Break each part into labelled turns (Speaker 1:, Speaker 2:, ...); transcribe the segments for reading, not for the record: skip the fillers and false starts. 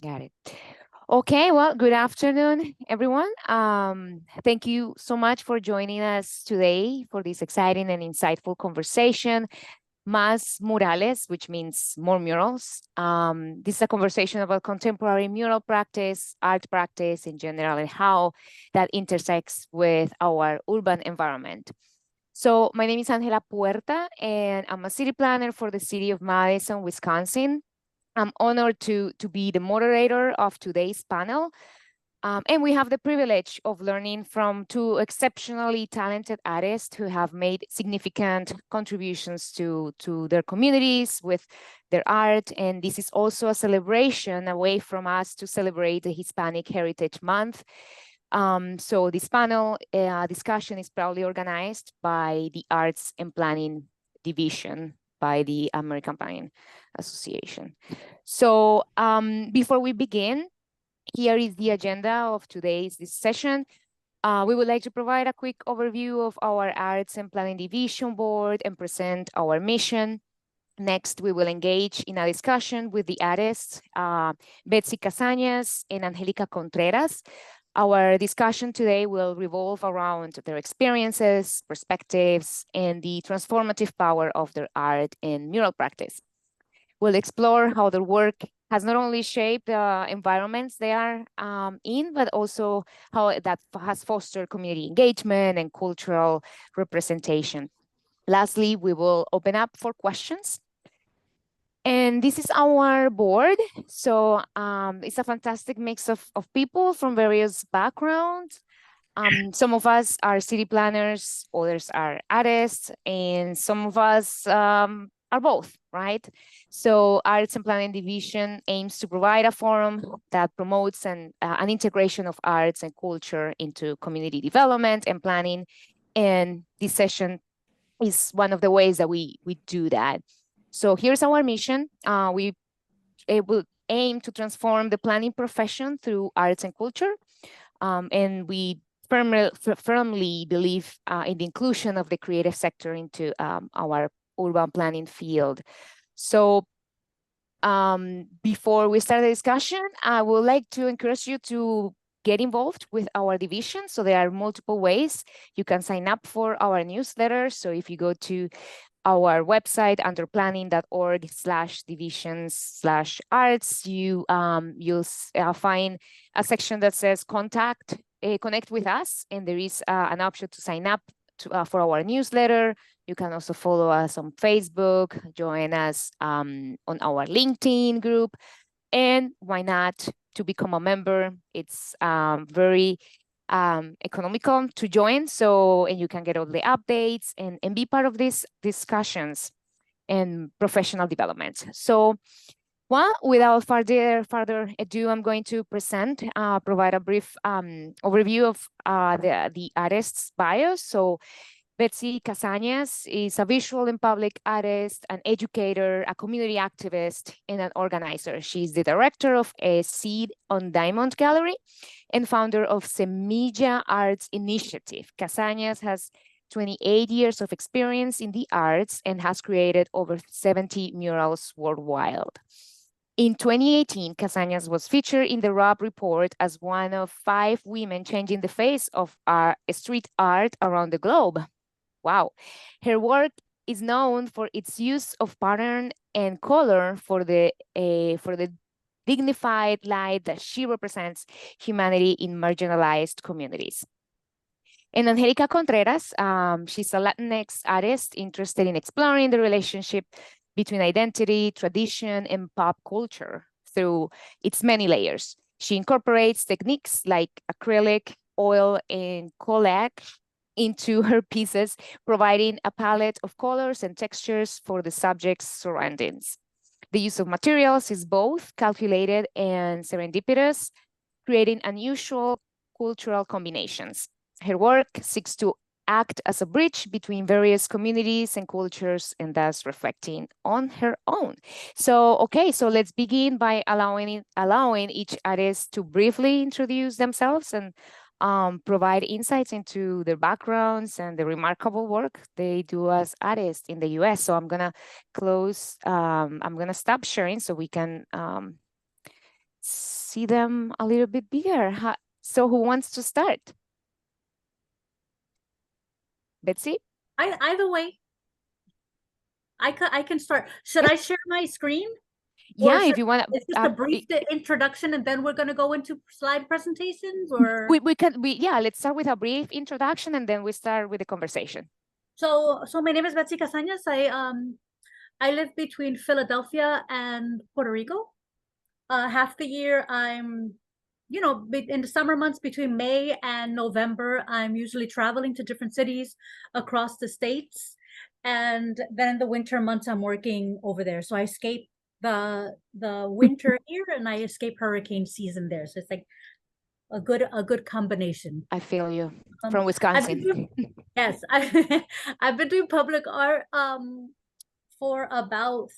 Speaker 1: Got it. Okay, well, good afternoon, everyone. Thank you so much for joining us today for this exciting and insightful conversation. Más Murales, which means more murals. This is a conversation about contemporary mural practice, art practice in general, and how that intersects with our urban environment. So my name is Angela Puerta, and I'm a city planner for the City of Madison, Wisconsin. I'm honored to be the moderator of today's panel. And we have the privilege of learning from two exceptionally talented artists who have made significant contributions to their communities with their art. And this is also a celebration, a way from us to celebrate the Hispanic Heritage Month. So this panel discussion is proudly organized by the Arts and Planning Division by the American Planning Association. So before we begin, here is the agenda of today's session. We would like to provide a quick overview of our Arts and Planning Division Board and present our mission. Next, we will engage in a discussion with the artists, Betsey Casañas and Angelica Contreras. Our discussion today will revolve around their experiences, perspectives, and the transformative power of their art and mural practice. We'll explore how their work has not only shaped the environments they are in, but also how that has fostered community engagement and cultural representation. Lastly, we will open up for questions. And this is our board. So it's a fantastic mix of people from various backgrounds. Some of us are city planners, others are artists, and some of us are both, right? So Arts and Planning Division aims to provide a forum that promotes an integration of arts and culture into community development and planning. And this session is one of the ways that we do that. So here's our mission. We will aim to transform the planning profession through arts and culture. And we firmly believe in the inclusion of the creative sector into our urban planning field. So before we start the discussion, I would like to encourage you to get involved with our division. So there are multiple ways you can sign up for our newsletter. So if you go to our website under planning.org/divisions/arts, you'll find a section that says connect with us, and there is an option to sign up for our newsletter. You can also follow us on Facebook, join us on our LinkedIn group, and why not to become a member? It's very economical to join, and you can get all the updates and be part of these discussions and professional developments. So, well, without further ado, I'm going to provide a brief overview of the artist's bios. So Betsey Casañas is a visual and public artist, an educator, a community activist, and an organizer. She's the director of a Seed on Diamond Gallery and founder of Semilla Arts Initiative. Casañas has 28 years of experience in the arts and has created over 70 murals worldwide. In 2018, Casañas was featured in the Robb Report as one of 5 women changing the face of street art around the globe. Wow. Her work is known for its use of pattern and color for the dignified light that she represents humanity in marginalized communities. And Angelica Contreras, she's a Latinx artist interested in exploring the relationship between identity, tradition, and pop culture through its many layers. She incorporates techniques like acrylic, oil, and collage into her pieces, providing a palette of colors and textures for the subject's surroundings. The use of materials is both calculated and serendipitous, creating unusual cultural combinations. Her work seeks to act as a bridge between various communities and cultures, and thus reflecting on her own. So, okay, so let's begin by allowing each artist to briefly introduce themselves and provide insights into their backgrounds and the remarkable work they do as artists in the US. So I'm gonna stop sharing so we can see them a little bit bigger. So who wants to start? Betsey?
Speaker 2: Either way, I can start. Should I share my screen?
Speaker 1: Yeah, if you want
Speaker 2: it's just a brief introduction and then we're going to go into slide presentations, or
Speaker 1: yeah, let's start with a brief introduction and then we start with the conversation.
Speaker 2: So my name is Betsey Casañas. I live between Philadelphia and Puerto Rico. Half the year I'm in the summer months between May and November, I'm usually traveling to different cities across the states. And then in the winter months, I'm working over there. So I escape the winter here and I escape hurricane season there. So it's like a good combination.
Speaker 1: I feel you. From Wisconsin.
Speaker 2: Yes, I've been doing public art for about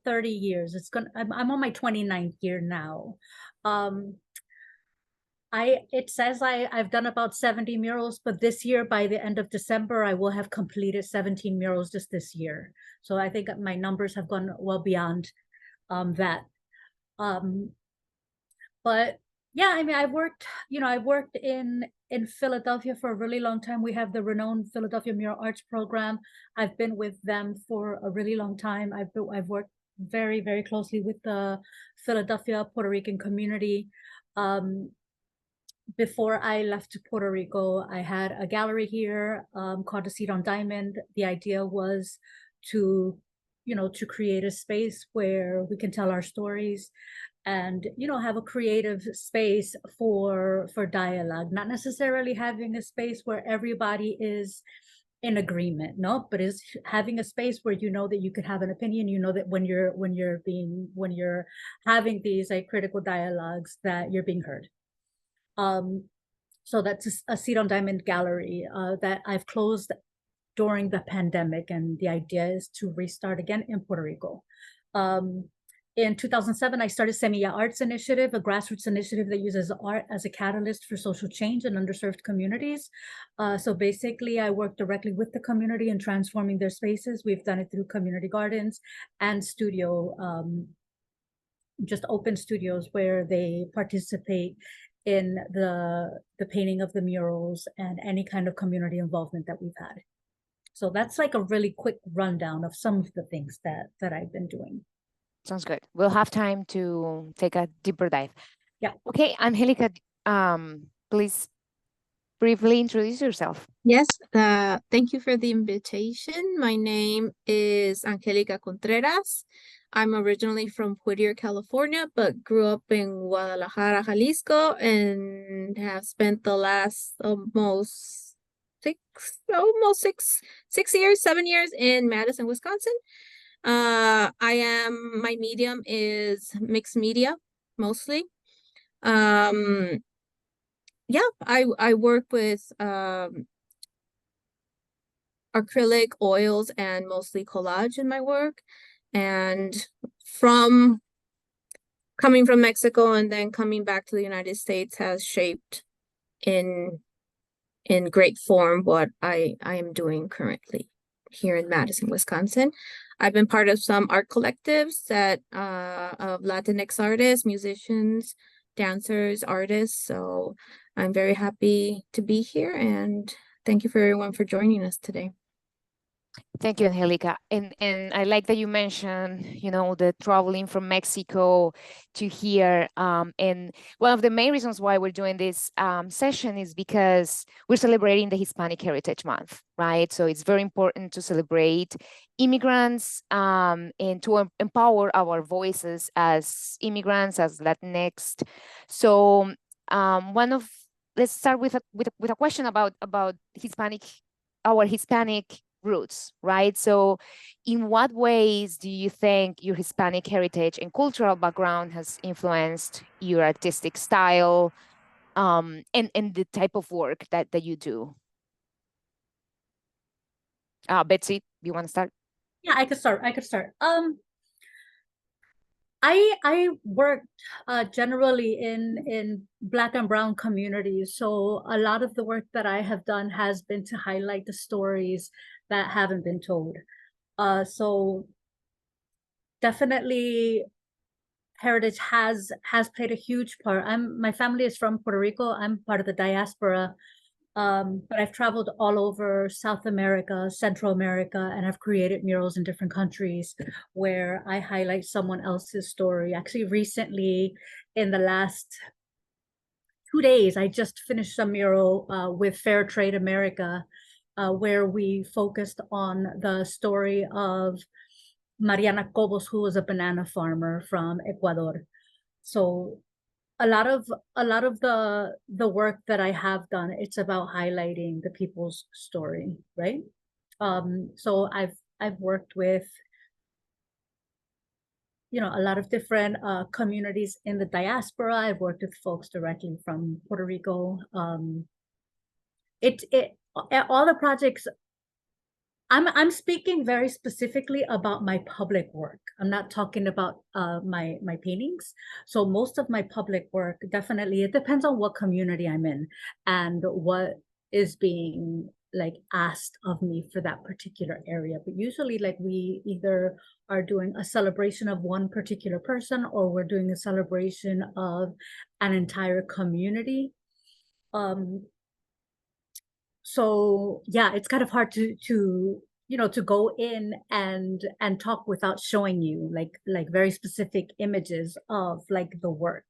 Speaker 2: 30 years. I'm on my 29th year now. It says I've done about 70 murals, but this year by the end of December I will have completed 17 murals just this year. So I think my numbers have gone well beyond that. But yeah, I mean, I've worked in Philadelphia for a really long time. We have the renowned Philadelphia Mural Arts Program. I've been with them for a really long time. I've worked very, very closely with the Philadelphia Puerto Rican community. Before I left to Puerto Rico, I had a gallery here called the Seed on Diamond. The idea was to create a space where we can tell our stories and have a creative space for dialogue, not necessarily having a space where everybody is in agreement, no, but is having a space where that you can have an opinion, that when you're having these critical dialogues that you're being heard. So that's a Seed on Diamond gallery that I've closed during the pandemic, and the idea is to restart again in Puerto Rico. In 2007, I started Semilla Arts Initiative, a grassroots initiative that uses art as a catalyst for social change in underserved communities. So basically, I work directly with the community in transforming their spaces. We've done it through community gardens and just open studios where they participate in the painting of the murals and any kind of community involvement that we've had. So that's like a really quick rundown of some of the things that I've been doing.
Speaker 1: Sounds good. We'll have time to take a deeper dive.
Speaker 2: Yeah.
Speaker 1: Okay, Angelica, please briefly introduce yourself.
Speaker 3: Yes, thank you for the invitation. My name is Angelica Contreras. I'm originally from Whittier, California, but grew up in Guadalajara, Jalisco, and have spent the last almost 7 years in Madison, Wisconsin. My medium is mixed media, mostly. Yeah, I work with acrylic, oils, and mostly collage in my work. And from coming from Mexico and then coming back to the United States has shaped in great form what I am doing currently here in Madison, Wisconsin. I've been part of some art collectives of Latinx artists, musicians, dancers, artists. So I'm very happy to be here, and thank you for everyone for joining us today.
Speaker 1: Thank you, Angelica. And I like that you mentioned, the traveling from Mexico to here. And one of the main reasons why we're doing this session is because we're celebrating the Hispanic Heritage Month, right? So it's very important to celebrate immigrants and to empower our voices as immigrants, as Latinx. So let's start with a question about our Hispanic roots, right? So in what ways do you think your Hispanic heritage and cultural background has influenced your artistic style and the type of work that you do? Betsey, do you want to start?
Speaker 2: Yeah, I could start. I worked generally in Black and Brown communities. So a lot of the work that I have done has been to highlight the stories that haven't been told. So definitely heritage has played a huge part. My family is from Puerto Rico. I'm part of the diaspora, but I've traveled all over South America, Central America, and I've created murals in different countries where I highlight someone else's story. Actually, recently, in the last 2 days, I just finished a mural with Fair Trade America, where we focused on the story of Mariana Cobos, who was a banana farmer from Ecuador. So a lot of the work that I have done, it's about highlighting the people's story, right? So I've worked with, you know, a lot of different communities in the diaspora. I've worked with folks directly from Puerto Rico. All the projects, I'm speaking very specifically about my public work. I'm not talking about my paintings. So most of my public work, definitely, it depends on what community I'm in and what is being like asked of me for that particular area. But usually, like, we either are doing a celebration of one particular person, or we're doing a celebration of an entire community. So yeah, it's kind of hard to you know, to go in and talk without showing you like very specific images of like the work.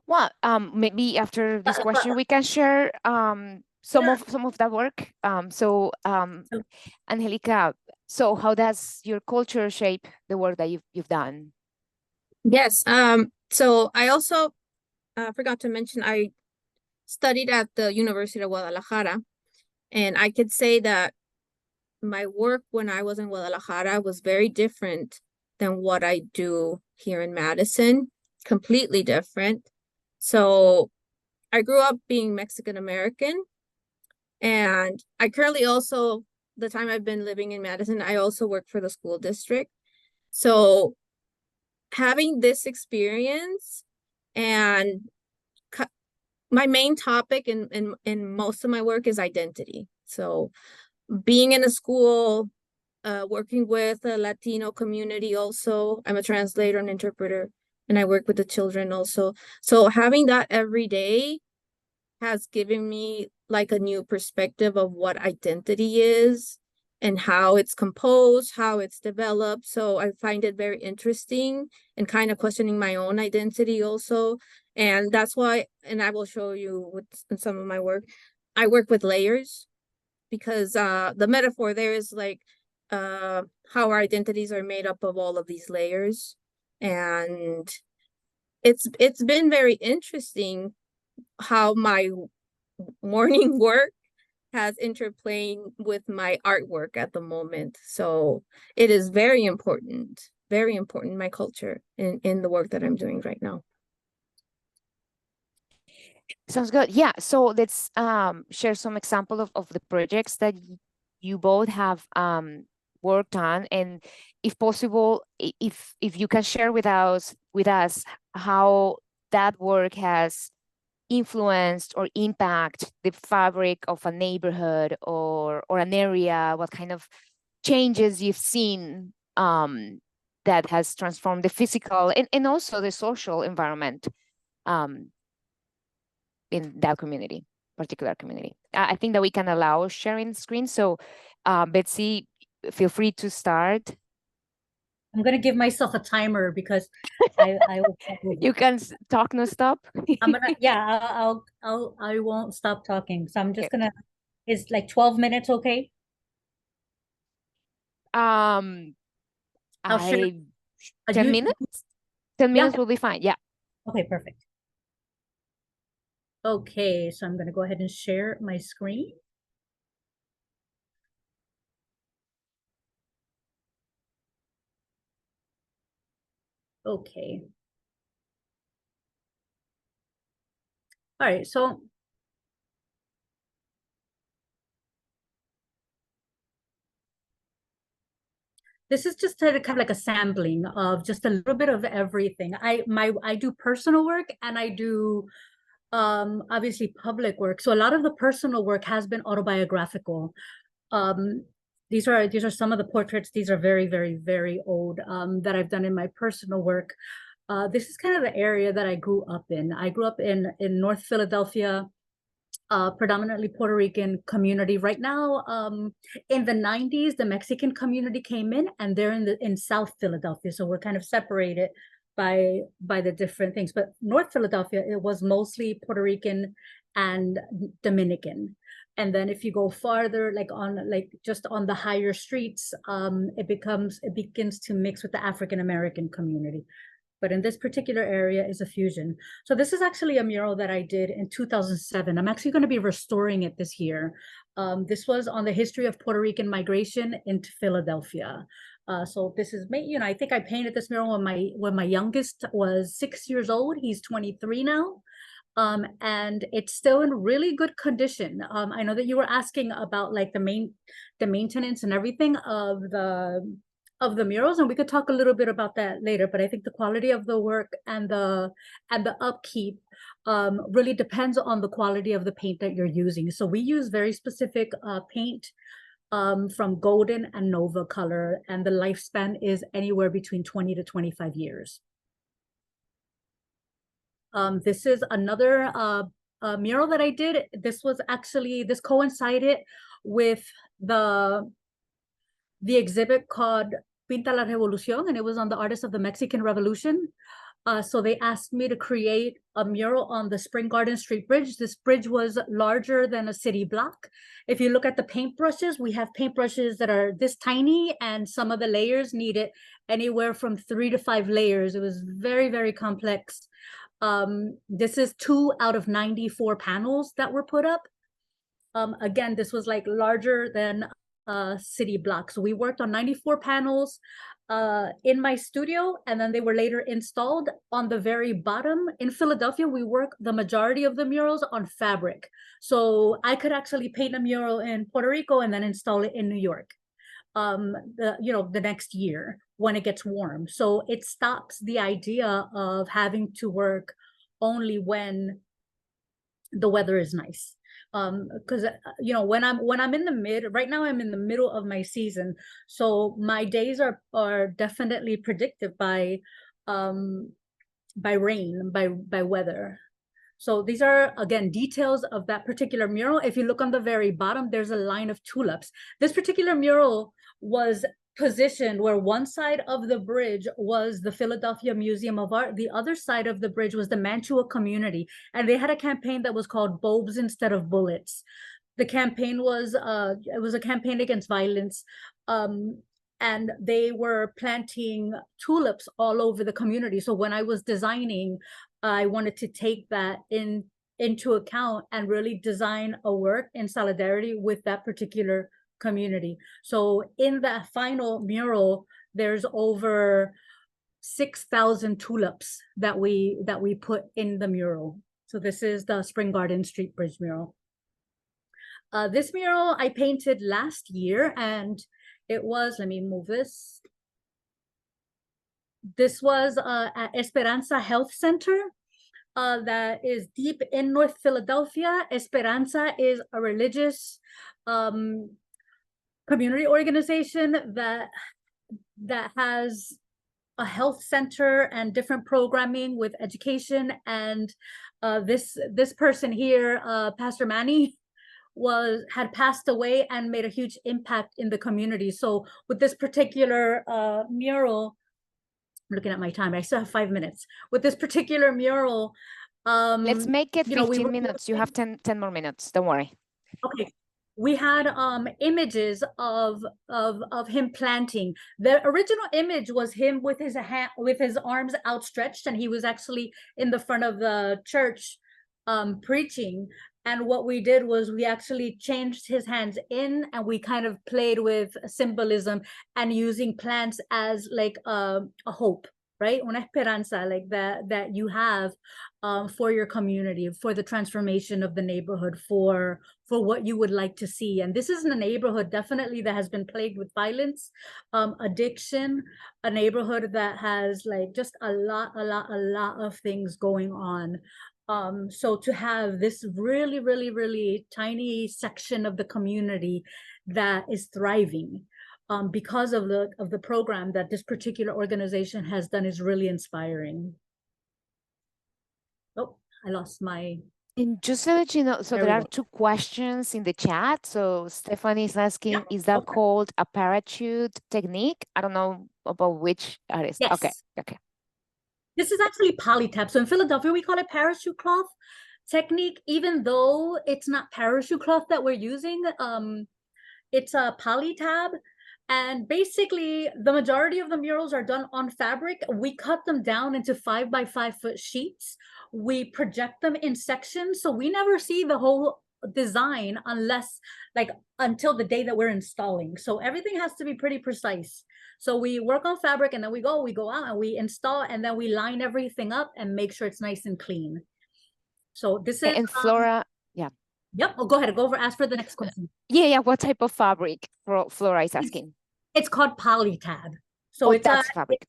Speaker 1: Well, maybe after this question we can share some of that work. So Angelica, so how does your culture shape the work that you've done?
Speaker 3: Yes. So I also forgot to mention I studied at the University of Guadalajara, and I could say that my work when I was in Guadalajara was very different than what I do here in Madison, completely different. So I grew up being Mexican American, and I currently also, the time I've been living in Madison, I also work for the school district. So having this experience, and my main topic in most of my work is identity. So being in a school, working with a Latino community also. I'm a translator and interpreter, and I work with the children also. So having that every day has given me like a new perspective of what identity is and how it's composed, how it's developed. So I find it very interesting and kind of questioning my own identity also. And that's why, and I will show you with in some of my work, I work with layers, because the metaphor there is like how our identities are made up of all of these layers. And it's been very interesting how my morning work has interplaying with my artwork at the moment. So it is very important in my culture, in the work that I'm doing right now.
Speaker 1: Sounds good. Yeah. So let's share some example of the projects that you both have worked on, and if possible, if you can share with us how that work has influenced or impact the fabric of a neighborhood or an area, what kind of changes you've seen that has transformed the physical and also the social environment in that community, particular community. I think that we can allow sharing screen. So Betsey, feel free to start.
Speaker 2: I'm gonna give myself a timer because I
Speaker 1: You can talk no stop.
Speaker 2: I'm gonna, yeah, I won't stop talking. So I'm just gonna, is like 12 minutes okay?
Speaker 1: I'll
Speaker 2: share.
Speaker 1: 10 minutes? 10 minutes will be fine. Yeah.
Speaker 2: Okay, perfect. Okay, so I'm gonna go ahead and share my screen. Okay. All right, so this is just kind of like a sampling of just a little bit of everything. I do personal work, and I do obviously public work. So a lot of the personal work has been autobiographical. these are some of the portraits. These are very, very, very old that I've done in my personal work. This is kind of the area that I grew up in. I grew up in North Philadelphia, predominantly Puerto Rican community. Right now, in the 90s, the Mexican community came in, and they're in South Philadelphia. So we're kind of separated by the different things. But North Philadelphia, it was mostly Puerto Rican and Dominican. And then if you go farther, just on the higher streets, it begins to mix with the African American community. But in this particular area is a fusion. So this is actually a mural that I did in 2007. I'm actually going to be restoring it this year. This was on the history of Puerto Rican migration into Philadelphia. So this is, I think I painted this mural when my youngest was 6 years old. He's 23 now. And it's still in really good condition. I know that you were asking about like the maintenance and everything of the murals, and we could talk a little bit about that later, but I think the quality of the work and the upkeep really depends on the quality of the paint that you're using. So we use very specific paint from golden and nova color, and the lifespan is anywhere between 20 to 25 years. This is another mural that I did. This coincided with the exhibit called Pinta la Revolución, and it was on the artists of the Mexican Revolution. So they asked me to create a mural on the Spring Garden Street Bridge. This bridge was larger than a city block. If you look at the paintbrushes, we have paintbrushes that are this tiny, and some of the layers needed anywhere from 3 to 5 layers. It was very, very complex. This is 2 out of 94 panels that were put up. Again, this was like larger than city block. So we worked on 94 panels in my studio, and then they were later installed on the very bottom. In Philadelphia, we work the majority of the murals on fabric. So I could actually paint a mural in Puerto Rico and then install it in New York the next year when it gets warm. So it stops the idea of having to work only when the weather is nice. Because when I'm in right now I'm in the middle of my season, so my days are definitely predicted by rain, by weather. So these are, again, details of that particular mural. If you look on the very bottom, there's a line of tulips. This particular mural was positioned where one side of the bridge was the Philadelphia Museum of Art. The other side of the bridge was the Mantua community. And they had a campaign that was called Bulbs Instead of Bullets. The campaign was, it was a campaign against violence. And they were planting tulips all over the community. So when I was designing, I wanted to take that into account and really design a work in solidarity with that particular community. So in that final mural, there's over 6,000 tulips that we put in the mural. So this is the Spring Garden Street Bridge mural. This mural I painted last year, and it was, let me move this. This was at Esperanza Health Center that is deep in North Philadelphia. Esperanza is a religious community organization that has a health center and different programming with education. And this person here, Pastor Manny, had passed away and made a huge impact in the community. So with this particular mural, I'm looking at my time, I still have 5 minutes. With this particular mural,
Speaker 1: let's make it 15 minutes. You have 10 more minutes, don't worry.
Speaker 2: Okay. We had images of him planting. The original image was him with his arms outstretched, and he was actually in the front of the church preaching. And what we did was we actually changed his hands in, and we kind of played with symbolism and using plants as like a hope, right? Una esperanza, like that you have for your community, for the transformation of the neighborhood, for what you would like to see. And this is a neighborhood definitely that has been plagued with violence, addiction, a neighborhood that has like just a lot of things going on. So to have this really, really, really tiny section of the community that is thriving because of the program that this particular organization has done is really inspiring. Oh, I lost my.
Speaker 1: And just to let you know, so
Speaker 2: There
Speaker 1: there
Speaker 2: we
Speaker 1: are
Speaker 2: go.
Speaker 1: 2 questions in the chat. So Stephanie is asking,
Speaker 2: Yeah,
Speaker 1: is that
Speaker 2: okay.
Speaker 1: called a parachute technique? I don't know about which artist.
Speaker 2: Yes.
Speaker 1: Okay, okay.
Speaker 2: This is actually polytab. So in Philadelphia, we call it parachute cloth technique, even though it's not parachute cloth that we're using. It's a polytab. And basically, the majority of the murals are done on fabric. We cut them down into 5 by 5 foot sheets. We project them in sections. So we never see the whole design until the day that we're installing. So everything has to be pretty precise. So we work on fabric and then we go out and we install and then we line everything up and make sure it's nice and clean. So this is
Speaker 1: And Flora, yeah.
Speaker 2: Yep. Oh, go ahead. Go over. Ask for the next question.
Speaker 1: Yeah. What type of fabric Flora is asking?
Speaker 2: It's called polytab. So it's
Speaker 1: that's fabric.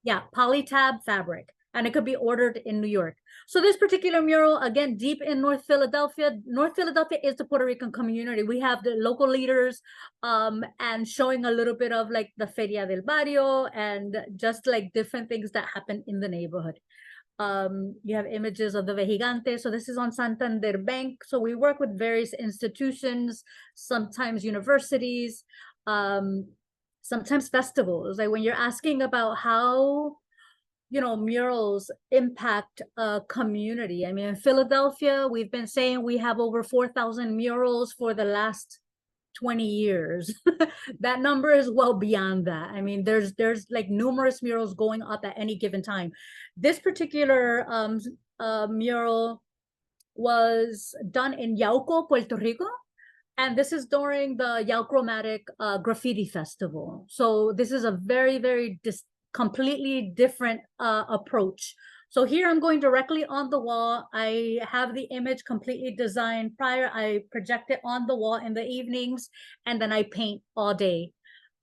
Speaker 2: Yeah, polytab fabric. And it could be ordered in New York. So this particular mural, again, deep in North Philadelphia. North Philadelphia is the Puerto Rican community. We have the local leaders and showing a little bit of like the Feria del Barrio and just like different things that happen in the neighborhood. You have images of the Vejigante. So this is on Santander Bank. So we work with various institutions, sometimes universities, sometimes festivals. Like when you're asking about how, murals impact a community. I mean, in Philadelphia, we've been saying we have over 4,000 murals for the last 20 years. That number is well beyond that. I mean, there's like numerous murals going up at any given time. This particular mural was done in Yauco, Puerto Rico. And this is during the Yauchromatic Graffiti Festival. So this is a very, very completely different approach. So here I'm going directly on the wall. I have the image completely designed prior. I project it on the wall in the evenings, and then I paint all day.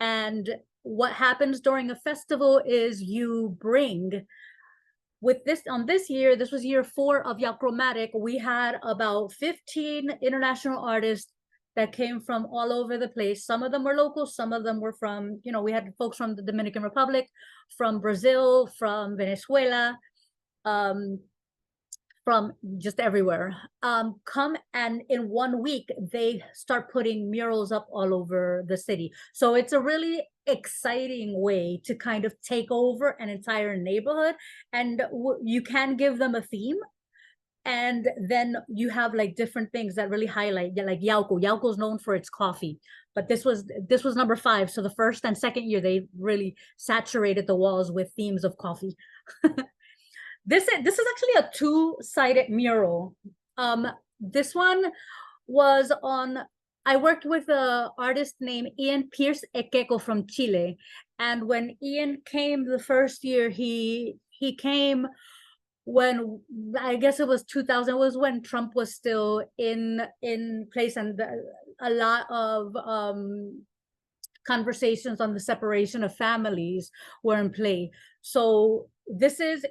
Speaker 2: And what happens during a festival is you bring, on this year, this was year 4 of Yauchromatic, we had about 15 international artists that came from all over the place. Some of them were local, some of them were from, we had folks from the Dominican Republic, from Brazil, from Venezuela, from just everywhere. Come and in 1 week, they start putting murals up all over the city. So it's a really exciting way to kind of take over an entire neighborhood. And you can give them a theme. And then you have like different things that really highlight, like Yauco. Yauco is known for its coffee, but this was number 5. So the first and second year, they really saturated the walls with themes of coffee. This is actually a 2-sided mural. This one was I worked with an artist named Ian Pierce Equeco from Chile. And when Ian came the first year, he came when, I guess it was 2000, it was when Trump was still in place, and a lot of conversations on the separation of families were in play. So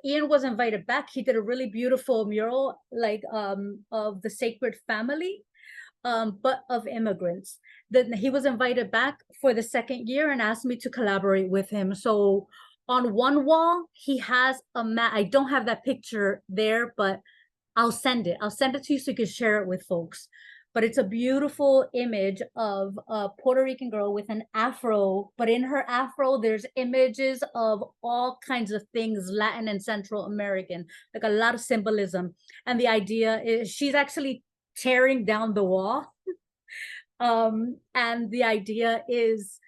Speaker 2: Ian was invited back. He did a really beautiful mural, like of the Sacred Family, but of immigrants. Then he was invited back for the second year and asked me to collaborate with him. So on one wall, he has a map. I don't have that picture there, but I'll send it. I'll send it to you so you can share it with folks. But it's a beautiful image of a Puerto Rican girl with an afro, but in her afro, there's images of all kinds of things, Latin and Central American, like a lot of symbolism. And the idea is she's actually tearing down the wall. And the idea is,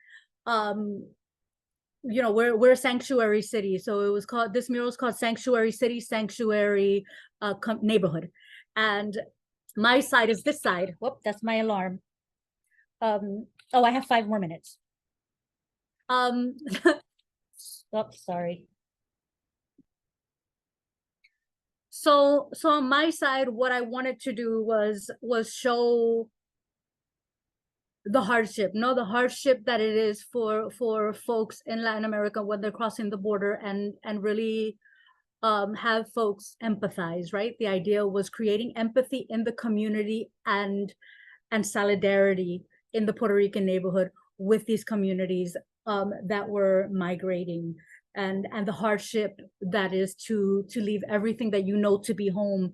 Speaker 2: we're a sanctuary city. So this mural is called Sanctuary City, Sanctuary Neighborhood. And my side is this side. Whoop, that's my alarm. I have 5 more minutes. Sorry. So on my side, what I wanted to do was show the hardship, the hardship that it is for folks in Latin America when they're crossing the border, and really have folks empathize, right? The idea was creating empathy in the community and solidarity in the Puerto Rican neighborhood with these communities that were migrating, and the hardship that is to leave everything that you know to be home,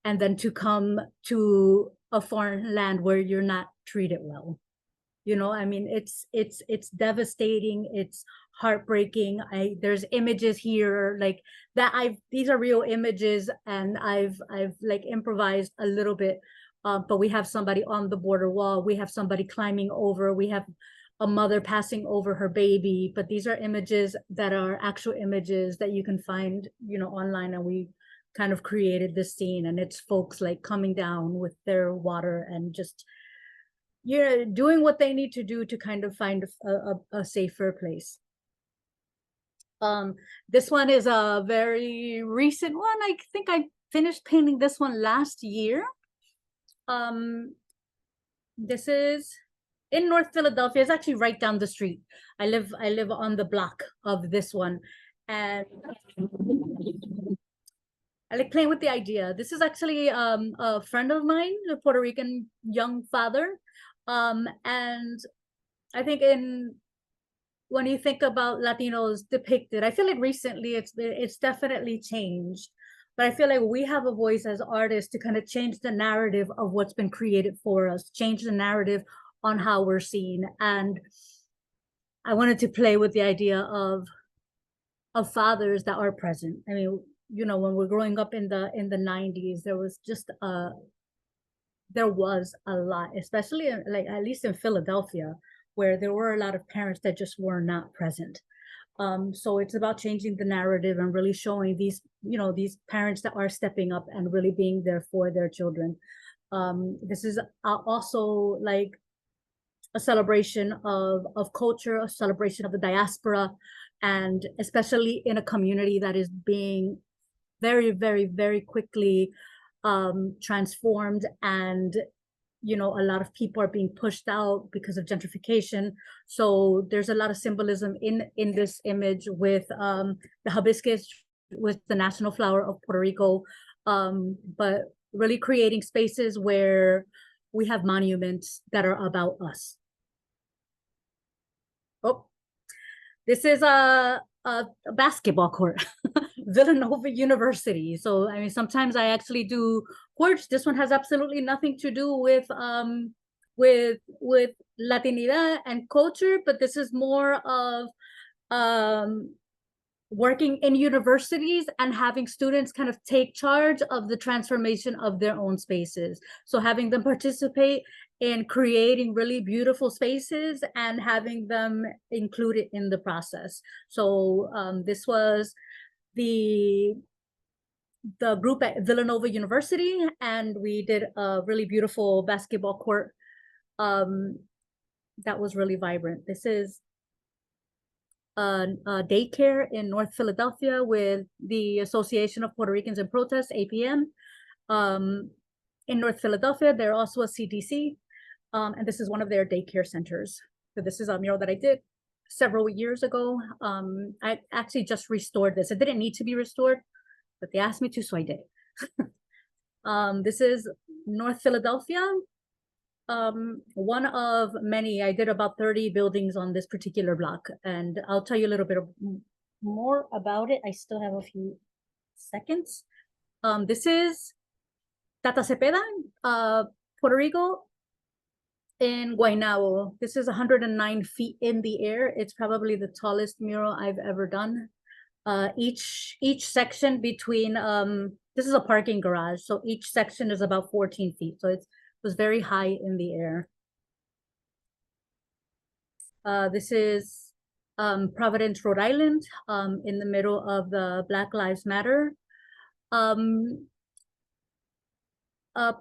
Speaker 2: and then to come to a foreign land where you're not treated well. You know, I mean, it's devastating. It's heartbreaking. There's images here like that. These are real images, and I've like improvised a little bit. But we have somebody on the border wall. We have somebody climbing over. We have a mother passing over her baby. But these are images that are actual images that you can find, you know, online. And we kind of created this scene, and it's folks like coming down with their water and just, you're doing what they need to do to kind of find a safer place. This one is a very recent one. I think I finished painting this one last year. This is in North Philadelphia. It's actually right down the street. I live on the block of this one, and I like playing with the idea. This is actually a friend of mine, a Puerto Rican young father. And I think when you think about Latinos depicted, I feel like recently it's definitely changed, but I feel like we have a voice as artists to kind of change the narrative of what's been created for us, change the narrative on how we're seen. And I wanted to play with the idea of fathers that are present. I mean, you know, when we're growing up in the 90s, there was just there was a lot, especially like at least in Philadelphia, where there were a lot of parents that just were not present. So it's about changing the narrative and really showing these, you know, these parents that are stepping up and really being there for their children. This is also like a celebration of culture, a celebration of the diaspora, and especially in a community that is being very, very, very quickly transformed, and you know, a lot of people are being pushed out because of gentrification. So there's a lot of symbolism in this image with the hibiscus, with the national flower of Puerto Rico, but really creating spaces where we have monuments that are about us. Oh, this is a basketball court. Villanova University. So I mean, sometimes I actually do courts. This one has absolutely nothing to do with Latinidad and culture, but this is more of working in universities and having students kind of take charge of the transformation of their own spaces. So having them participate in creating really beautiful spaces and having them included in the process. So this was the group at Villanova University, and we did a really beautiful basketball court that was really vibrant. This is a daycare in North Philadelphia with the Association of Puerto Ricans in Protest, APM. In North Philadelphia, they're also a CDC, and this is one of their daycare centers. So this is a mural that I did several years ago. I actually just restored this. It didn't need to be restored, but they asked me to, so I did. This is North Philadelphia. One of many. I did about 30 buildings on this particular block, and I'll tell you a little bit more about it. I still have a few seconds. This is Tata Cepeda, Puerto Rico, in Guaynabo. This is 109 feet in the air. It's probably the tallest mural I've ever done. Each section between, this is a parking garage, so each section is about 14 feet. So it was very high in the air. This is Providence, Rhode Island, in the middle of the Black Lives Matter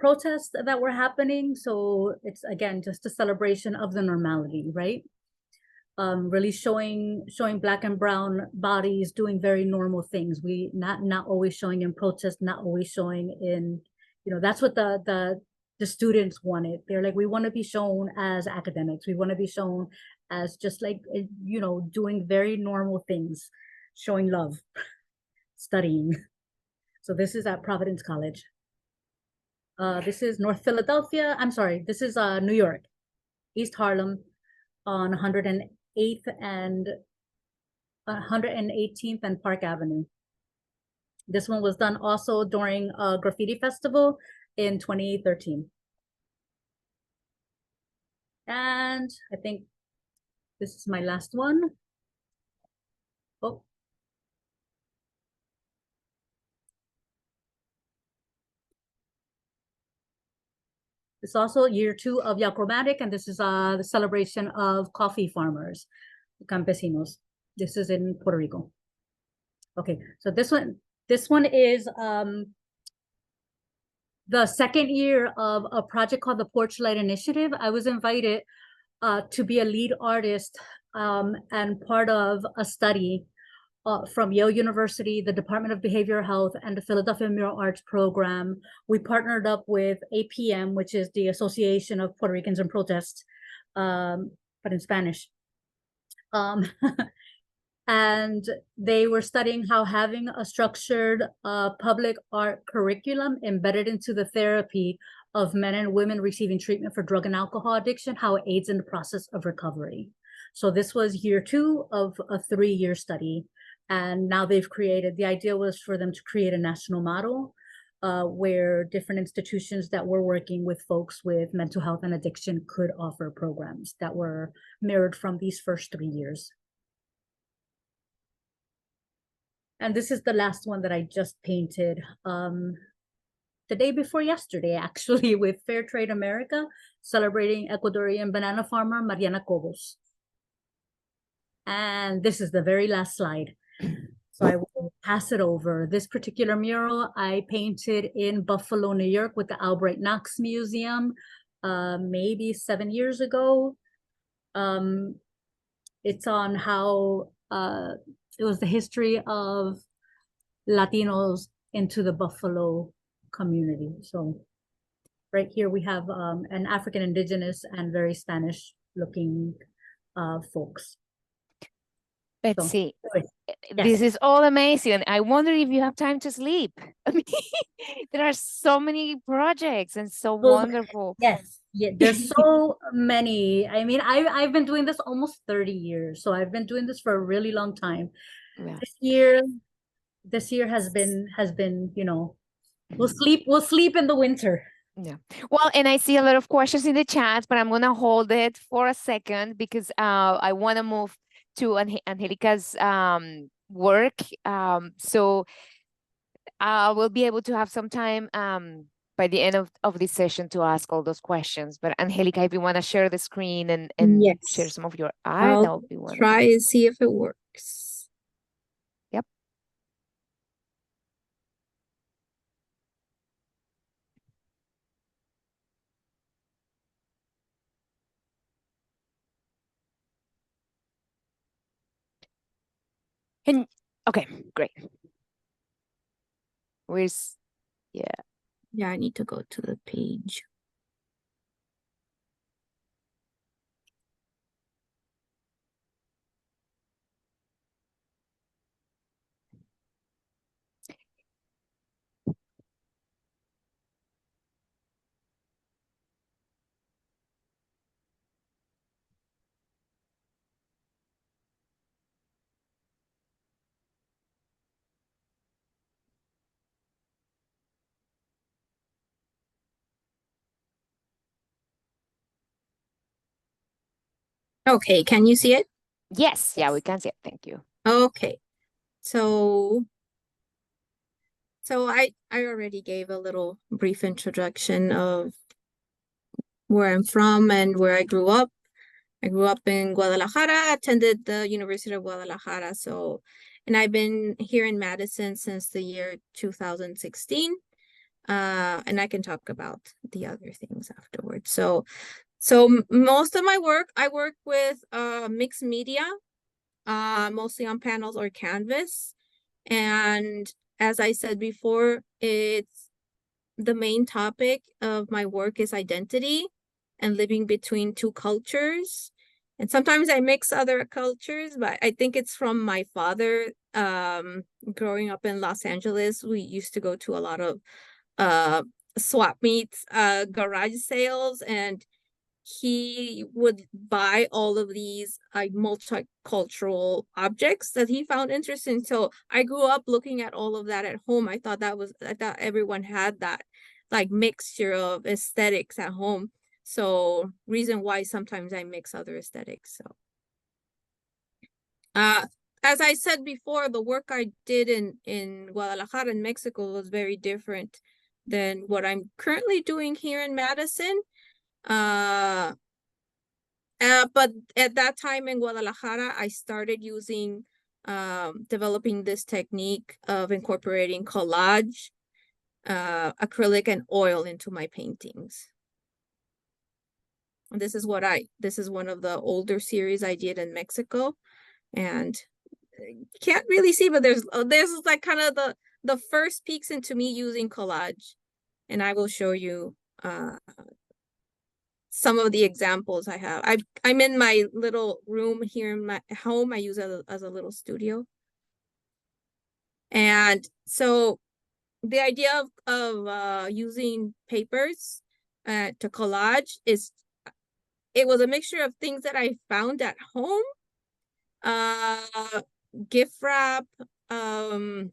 Speaker 2: protests that were happening. So it's, again, just a celebration of the normality, right? Really showing Black and brown bodies doing very normal things. We not always showing in protest, not always showing in, you know, that's what the students wanted. They're like, we want to be shown as academics. We want to be shown as just like, you know, doing very normal things, showing love. studying. So this is at Providence College. This is North Philadelphia. I'm sorry, this is New York, East Harlem on 108th and 118th and Park Avenue. This one was done also during a graffiti festival in 2013. And I think this is my last one. Oh. It's also year 2 of Yachromatic, and this is the celebration of coffee farmers, campesinos. This is in Puerto Rico. Okay, so this one is the second year of a project called the Porch Light Initiative. I was invited to be a lead artist and part of a study from Yale University, the Department of Behavioral Health, and the Philadelphia Mural Arts Program. We partnered up with APM, which is the Association of Puerto Ricans in Protest, but in Spanish. And they were studying how having a structured public art curriculum embedded into the therapy of men and women receiving treatment for drug and alcohol addiction, how it aids in the process of recovery. So this was year 2 of a 3-year study. And now they've created, the idea was for them to create a national model where different institutions that were working with folks with mental health and addiction could offer programs that were mirrored from these first 3 years. And this is the last one that I just painted the day before yesterday, actually, with Fair Trade America, celebrating Ecuadorian banana farmer Mariana Cobos. And this is the very last slide. So I will pass it over. This particular mural I painted in Buffalo, New York with the Albright Knox Museum maybe 7 years ago. It's on how it was the history of Latinos into the Buffalo community. So right here we have an African indigenous and very Spanish looking folks.
Speaker 1: Betsey,
Speaker 2: So,
Speaker 1: this is all amazing. I wonder if you have time to sleep. I mean, there are so many projects and so wonderful.
Speaker 2: Yes, yeah, there's so many. I mean, I've been doing this almost 30 years, so I've been doing this for a really long time.
Speaker 1: Yeah.
Speaker 2: This year has been, you know, we'll sleep in the winter.
Speaker 1: Yeah. Well, and I see a lot of questions in the chat, but I'm gonna hold it for a second because I want to move to Angelica's work. So we'll be able to have some time by the end of this session to ask all those questions. But Angelica, if you want to share the screen and
Speaker 3: Yes.
Speaker 1: share some of your art, that would be wonderful.
Speaker 3: Try and see if it works.
Speaker 1: Yep. And okay, great.
Speaker 3: Yeah, I need to go to the page. Okay, can you see it?
Speaker 1: Yes, yeah, we can see it. Thank you.
Speaker 3: Okay, so I already gave a little brief introduction of where I'm from and where I grew up. I grew up in Guadalajara, attended the University of Guadalajara. And I've been here in Madison since the year 2016. And I can talk about the other things afterwards. So most of my work, I work with mixed media, mostly on panels or canvas. And as I said before, it's the main topic of my work is identity and living between two cultures. And sometimes I mix other cultures, but I think it's from my father. Growing up in Los Angeles, we used to go to a lot of swap meets, garage sales, and he would buy all of these multicultural objects that he found interesting. So I grew up looking at all of that at home. I thought everyone had that like mixture of aesthetics at home. So reason why sometimes I mix other aesthetics. So as I said before, the work I did in Guadalajara in Mexico was very different than what I'm currently doing here in Madison. But at that time in Guadalajara, I started using developing this technique of incorporating collage, acrylic, and oil into my paintings. And this is one of the older series I did in Mexico, and can't really see, but there's like kind of the first peeks into me using collage, and I will show you some of the examples I have. I'm in my little room here in my home. I use it as a little studio. And so the idea of using papers to collage it was a mixture of things that I found at home, gift wrap. I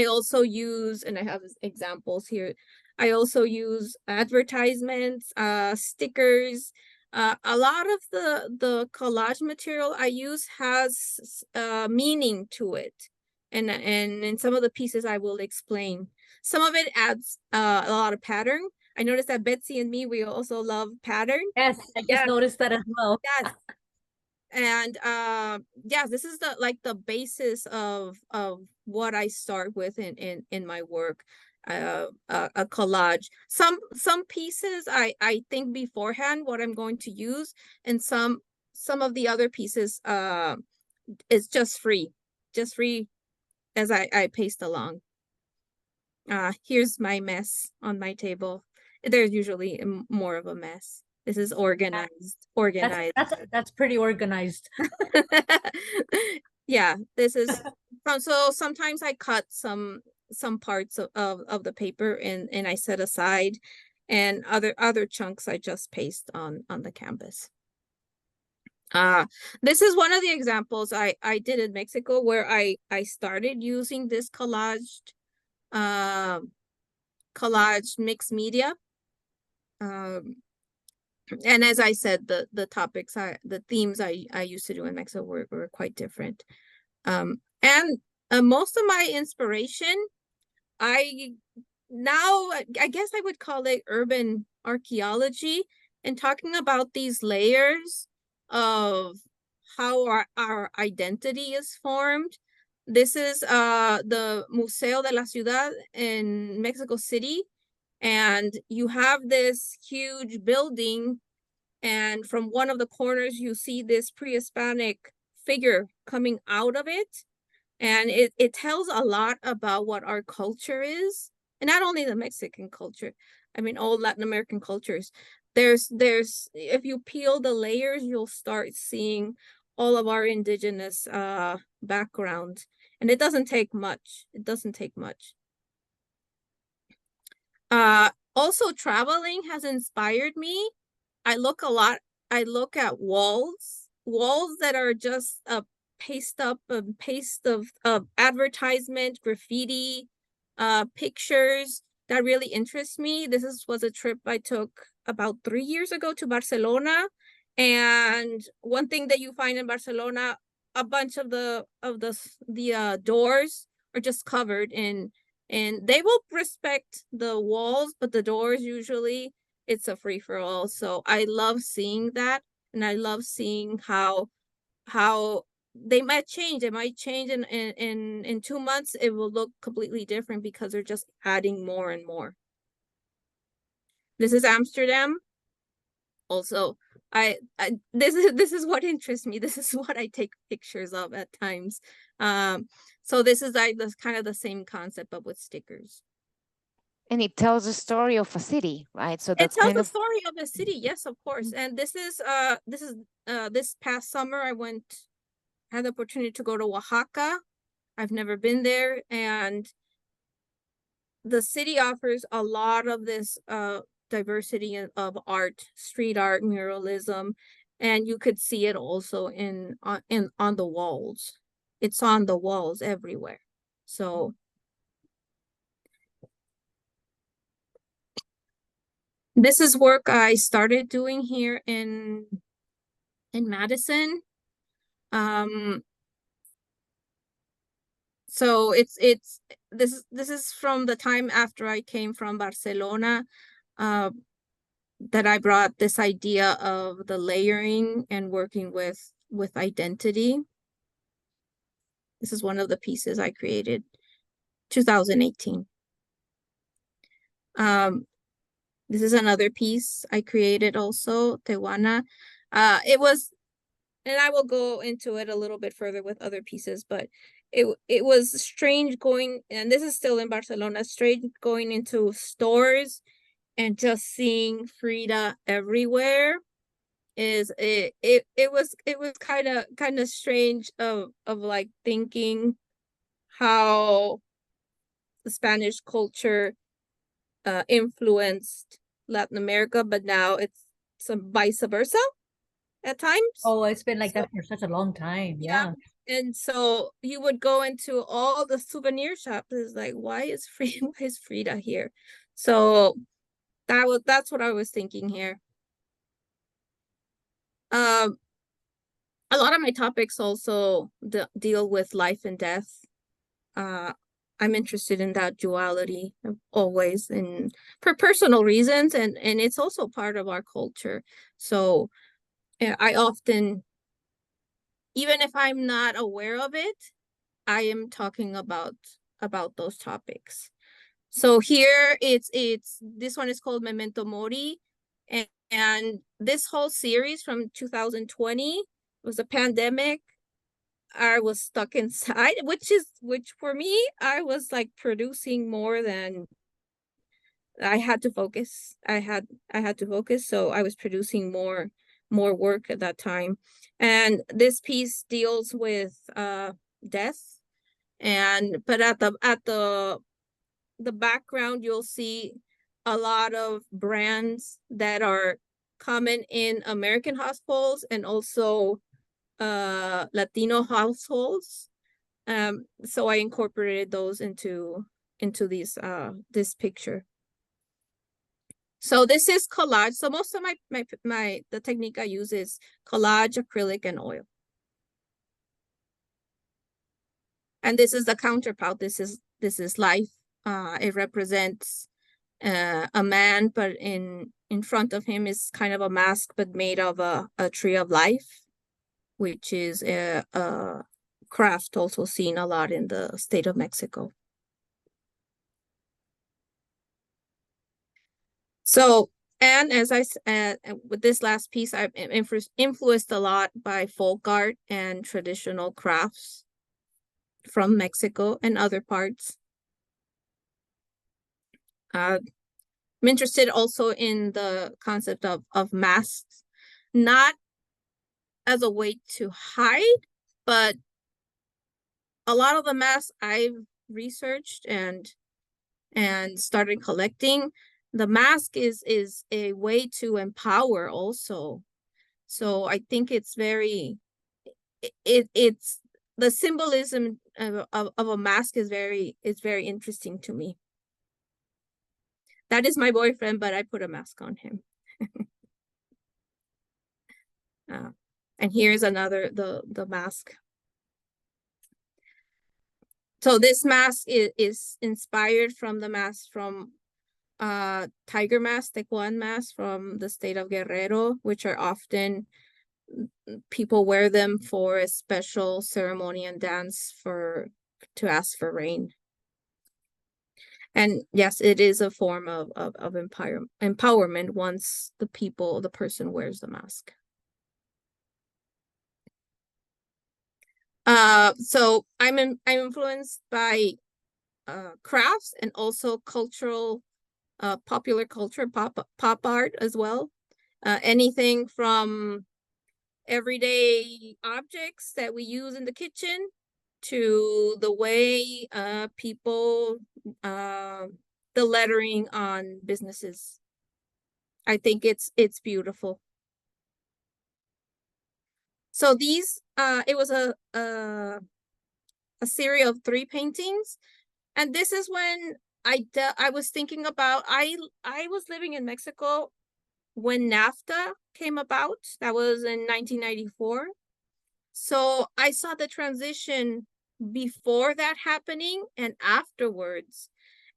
Speaker 3: also use, and I have examples here, I also use advertisements, stickers. A lot of the collage material I use has meaning to it. And in some of the pieces I will explain. Some of it adds a lot of pattern. I noticed that Betsey and me, we also love pattern.
Speaker 2: Yes, I just noticed that as well.
Speaker 3: Yes. And yeah, this is the basis of what I start with in my work. A collage. Some pieces I think beforehand what I'm going to use, and some of the other pieces is just free as I paste along. Here's my mess on my table. There's usually more of a mess. This is organized.
Speaker 2: That's pretty organized.
Speaker 3: Yeah, this is so sometimes I cut some parts of the paper and I set aside, and other chunks I just paste on the canvas. This is one of the examples I did in Mexico, where I started using this collage mixed media. And as I said, the topics the themes I used to do in Mexico were quite different. And most of my inspiration, I guess I would call it urban archaeology, and talking about these layers of how our identity is formed. This is the Museo de la Ciudad in Mexico City. And you have this huge building, and from one of the corners, you see this pre-Hispanic figure coming out of it. And it tells a lot about what our culture is. And not only the Mexican culture, I mean, all Latin American cultures. There's if you peel the layers, you'll start seeing all of our indigenous background. And it doesn't take much. It doesn't take much. Also, traveling has inspired me. I look at walls that are just a paste of advertisement, graffiti, pictures that really interest me. This was a trip I took about 3 years ago to Barcelona. And one thing that you find in Barcelona, a bunch of the doors are just covered in, and they will respect the walls, but the doors usually it's a free-for-all. So I love seeing that, and I love seeing how they might change. It might change in 2 months. It will look completely different because they're just adding more and more. This is Amsterdam. Also, this is what interests me. This is what I take pictures of at times. So this is like kind of the same concept, but with stickers.
Speaker 1: And it tells the story of a city, right? So
Speaker 3: It
Speaker 1: that's
Speaker 3: tells
Speaker 1: kind
Speaker 3: the
Speaker 1: of
Speaker 3: story of a city, yes, of course. And this is this past summer I had the opportunity to go to Oaxaca. I've never been there, and the city offers a lot of this diversity of art, street art, muralism, and you could see it also on the walls. It's on the walls everywhere. So this is work I started doing here in Madison. So this is from the time after I came from Barcelona, that I brought this idea of the layering and working with identity. This is one of the pieces I created, 2018. This is another piece I created also, Tehuana. It was, and I will go into it a little bit further with other pieces, but it was strange going, and this is still in Barcelona, strange going into stores and just seeing Frida everywhere. It was kind of strange of like thinking how the Spanish culture influenced Latin America, but now it's some vice versa at times.
Speaker 2: Oh, it's been like that for such a long time. Yeah.
Speaker 3: And so you would go into all the souvenir shops. It's like, why is Frida here? So that's what I was thinking here. A lot of my topics also deal with life and death. I'm interested in that duality always, and for personal reasons, and it's also part of our culture. So I often, even if I'm not aware of it, I am talking about those topics. So here it's this one is called Memento Mori, and this whole series from 2020 was a pandemic. I was stuck inside, which for me, I was like producing more than I had to focus. I had to focus, so I was producing more work at that time. And this piece deals with death, but at the background you'll see a lot of brands that are common in American households and also Latino households. So I incorporated those into this picture. So this is collage. So most of the technique I use is collage, acrylic, and oil. And this is the counterpart. This is life. It represents a man, but in front of him is kind of a mask, but made of a tree of life, which is a craft also seen a lot in the state of Mexico. So, and as I said, with this last piece, I'm influenced a lot by folk art and traditional crafts from Mexico and other parts. I'm interested also in the concept of masks, not as a way to hide, but a lot of the masks I've researched and started collecting, the mask is a way to empower also. So I think it's very, it's the symbolism of a mask is very interesting to me. That is my boyfriend, but I put a mask on him. And here's another, the mask. So this mask is inspired from the mask from tiger mask, Tecuan mask from the state of Guerrero, which are often, people wear them for a special ceremony and dance to ask for rain. And yes, it is a form of empowerment once the person wears the mask. So I'm influenced by crafts and also cultural popular culture, pop art as well. Anything from everyday objects that we use in the kitchen to the way people, the lettering on businesses. I think it's beautiful. So these, it was a series of 3 paintings, and this is when I was thinking about, I was living in Mexico when NAFTA came about. That was in 1994. So I saw the transition before that happening and afterwards.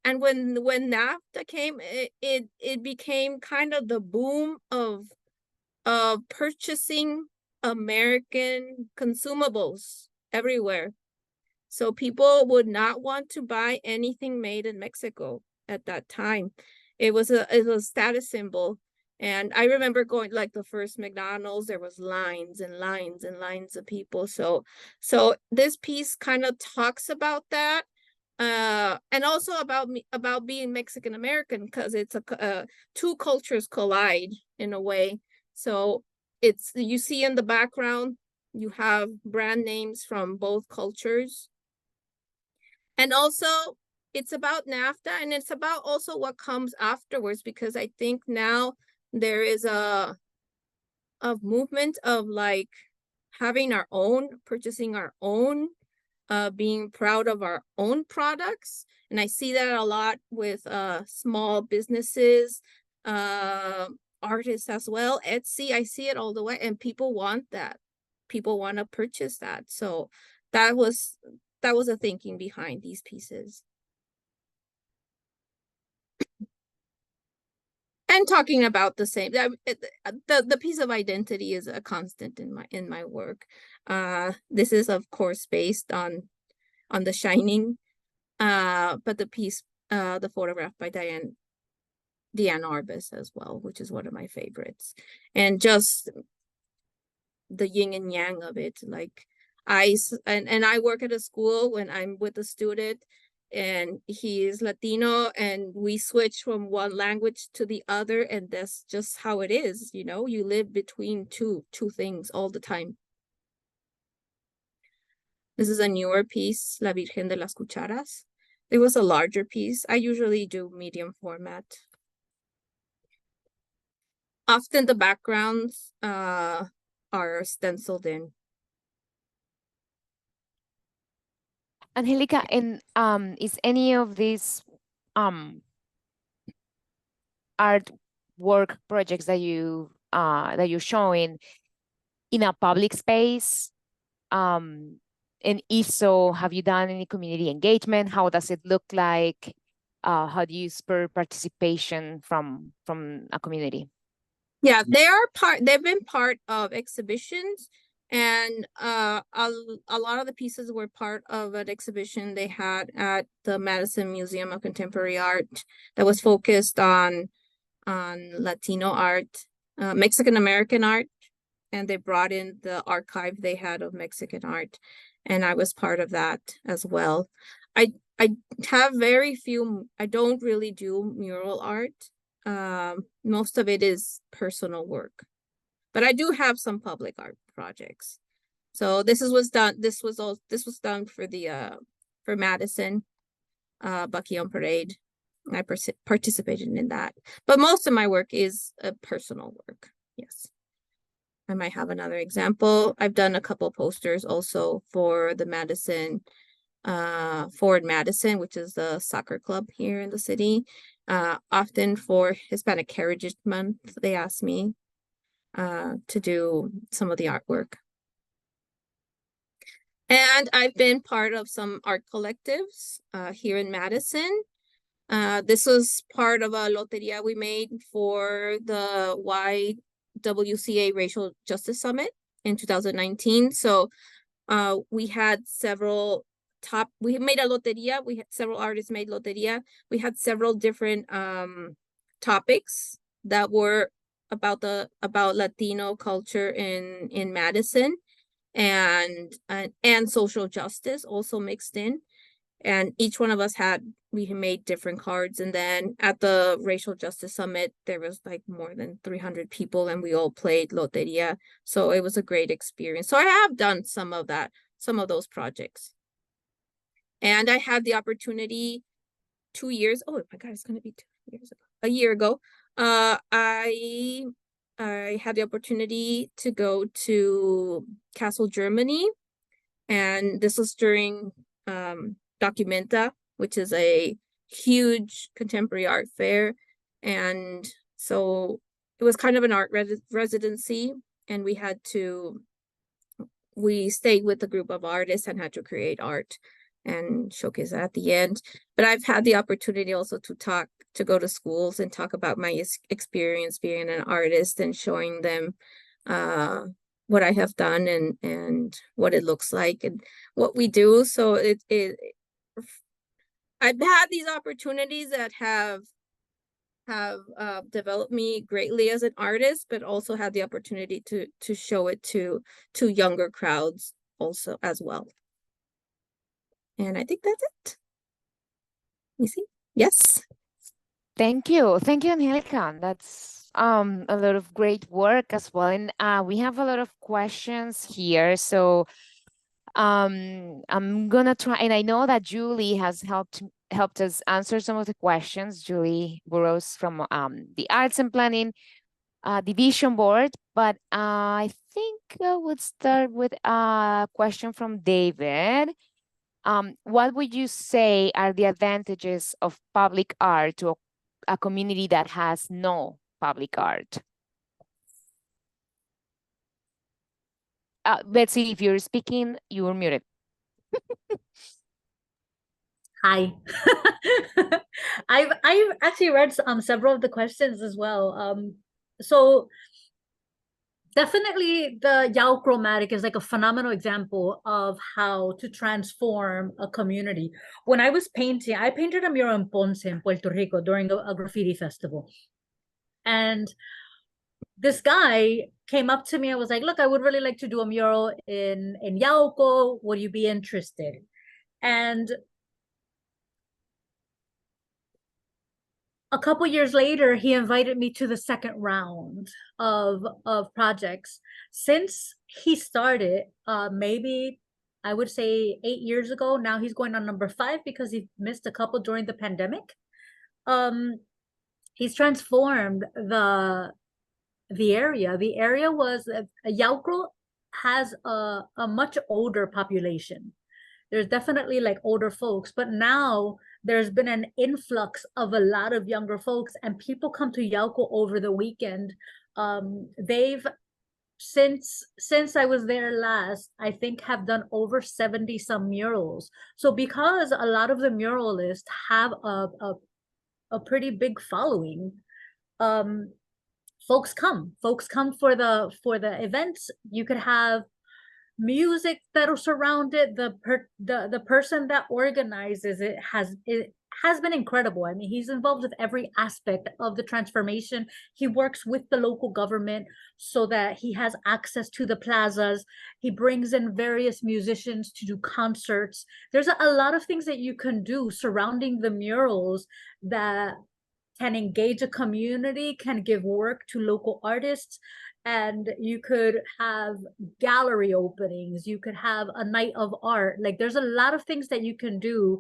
Speaker 3: And when NAFTA came, it became kind of the boom of purchasing American consumables everywhere. So people would not want to buy anything made in Mexico at that time. It was a status symbol. And I remember going, like, the first McDonald's, there was lines and lines and lines of people. So this piece kind of talks about that. And also about being Mexican American, because it's two cultures collide in a way. So it's, you see in the background, you have brand names from both cultures. And also it's about NAFTA, and it's about also what comes afterwards, because I think now there is a movement of like having our own, purchasing our own, being proud of our own products. And I see that a lot with small businesses, artists as well, Etsy. I see it all the way, and people want that. People want to purchase that. So that was the thinking behind these pieces. And talking about the same, the piece of identity is a constant in my work. This is of course based on The Shining, but the piece, the photograph by Diane Arbus as well, which is one of my favorites. And just the yin and yang of it, like I work at a school when I'm with a student, and he is Latino, and we switch from one language to the other, and that's just how it is, you know. You live between two things all the time. This is a newer piece, La Virgen de las Cucharas. It was a larger piece. I usually do medium format. Often the backgrounds are stenciled in.
Speaker 1: Angelica, and is any of these artwork projects that you're showing in a public space? And if so, have you done any community engagement? How does it look like? How do you spur participation from a community?
Speaker 3: Yeah, they've been part of exhibitions, and a lot of the pieces were part of an exhibition they had at the Madison Museum of Contemporary Art that was focused on Latino art, Mexican American art, and they brought in the archive they had of Mexican art, and I was part of that as well. I have very few, I don't really do mural art. Most of it is personal work, but I do have some public art projects. So this was done for the for Madison, Bucky on Parade. I participated in that, but most of my work is personal work. Yes. I might have another example. I've done a couple posters also for the Madison, Ford Madison, which is the soccer club here in the city. Often for Hispanic Heritage Month, they ask me to do some of the artwork. And I've been part of some art collectives here in Madison. This was part of a loteria we made for the YWCA Racial Justice Summit in 2019. So we had several we made a loteria. We had several artists made loteria. We had several different topics that were about Latino culture in Madison, and social justice also mixed in. And each one of us we made different cards. And then at the Racial Justice Summit, there was like more than 300 people and we all played loteria. So it was a great experience. So I have done some of those projects. And I had the opportunity 2 years, oh my God, it's going to be 2 years ago, a year ago. I had the opportunity to go to Kassel, Germany. And this was during Documenta, which is a huge contemporary art fair. And so it was kind of an art residency, and we stayed with a group of artists and had to create art and showcase that at the end. But I've had the opportunity also to go to schools and talk about my experience being an artist and showing them what I have done and what it looks like and what we do. So I've had these opportunities that have developed me greatly as an artist, but also had the opportunity to show it to younger crowds also as well. And I think that's it. You see? Yes.
Speaker 1: Thank you, Angelica. That's a lot of great work as well. And we have a lot of questions here, so I'm gonna try. And I know that Julie has helped us answer some of the questions. Julie Burrows from the Arts and Planning Division Board. But I think I would start with a question from David. What would you say are the advantages of public art to a community that has no public art? Betsey, if you're speaking, you're muted.
Speaker 2: Hi. I've actually read several of the questions as well. So definitely the Yao chromatic is like a phenomenal example of how to transform a community. When I was painting, I painted a mural in Ponce, in Puerto Rico, during a graffiti festival. And this guy came up to me and was like, look, I would really like to do a mural in Yauco. Would you be interested? And a couple years later, he invited me to the second round of projects. Since he started, maybe I would say 8 years ago, now he's going on number 5 because he missed a couple during the pandemic. He's transformed the area. The area was, Yauco has a much older population. There's definitely like older folks, but now there's been an influx of a lot of younger folks, and people come to Yauco over the weekend. They've since I was there last, I think have done over 70 some murals. So because a lot of the muralists have a pretty big following, folks come for the events. You could have music that'll surround it. The person that organizes it has been incredible. I mean, he's involved with every aspect of the transformation. He works with the local government so that he has access to the plazas. He brings in various musicians to do concerts. There's a lot of things that you can do surrounding the murals that can engage a community, can give work to local artists. And you could have gallery openings, you could have a night of art. Like, there's a lot of things that you can do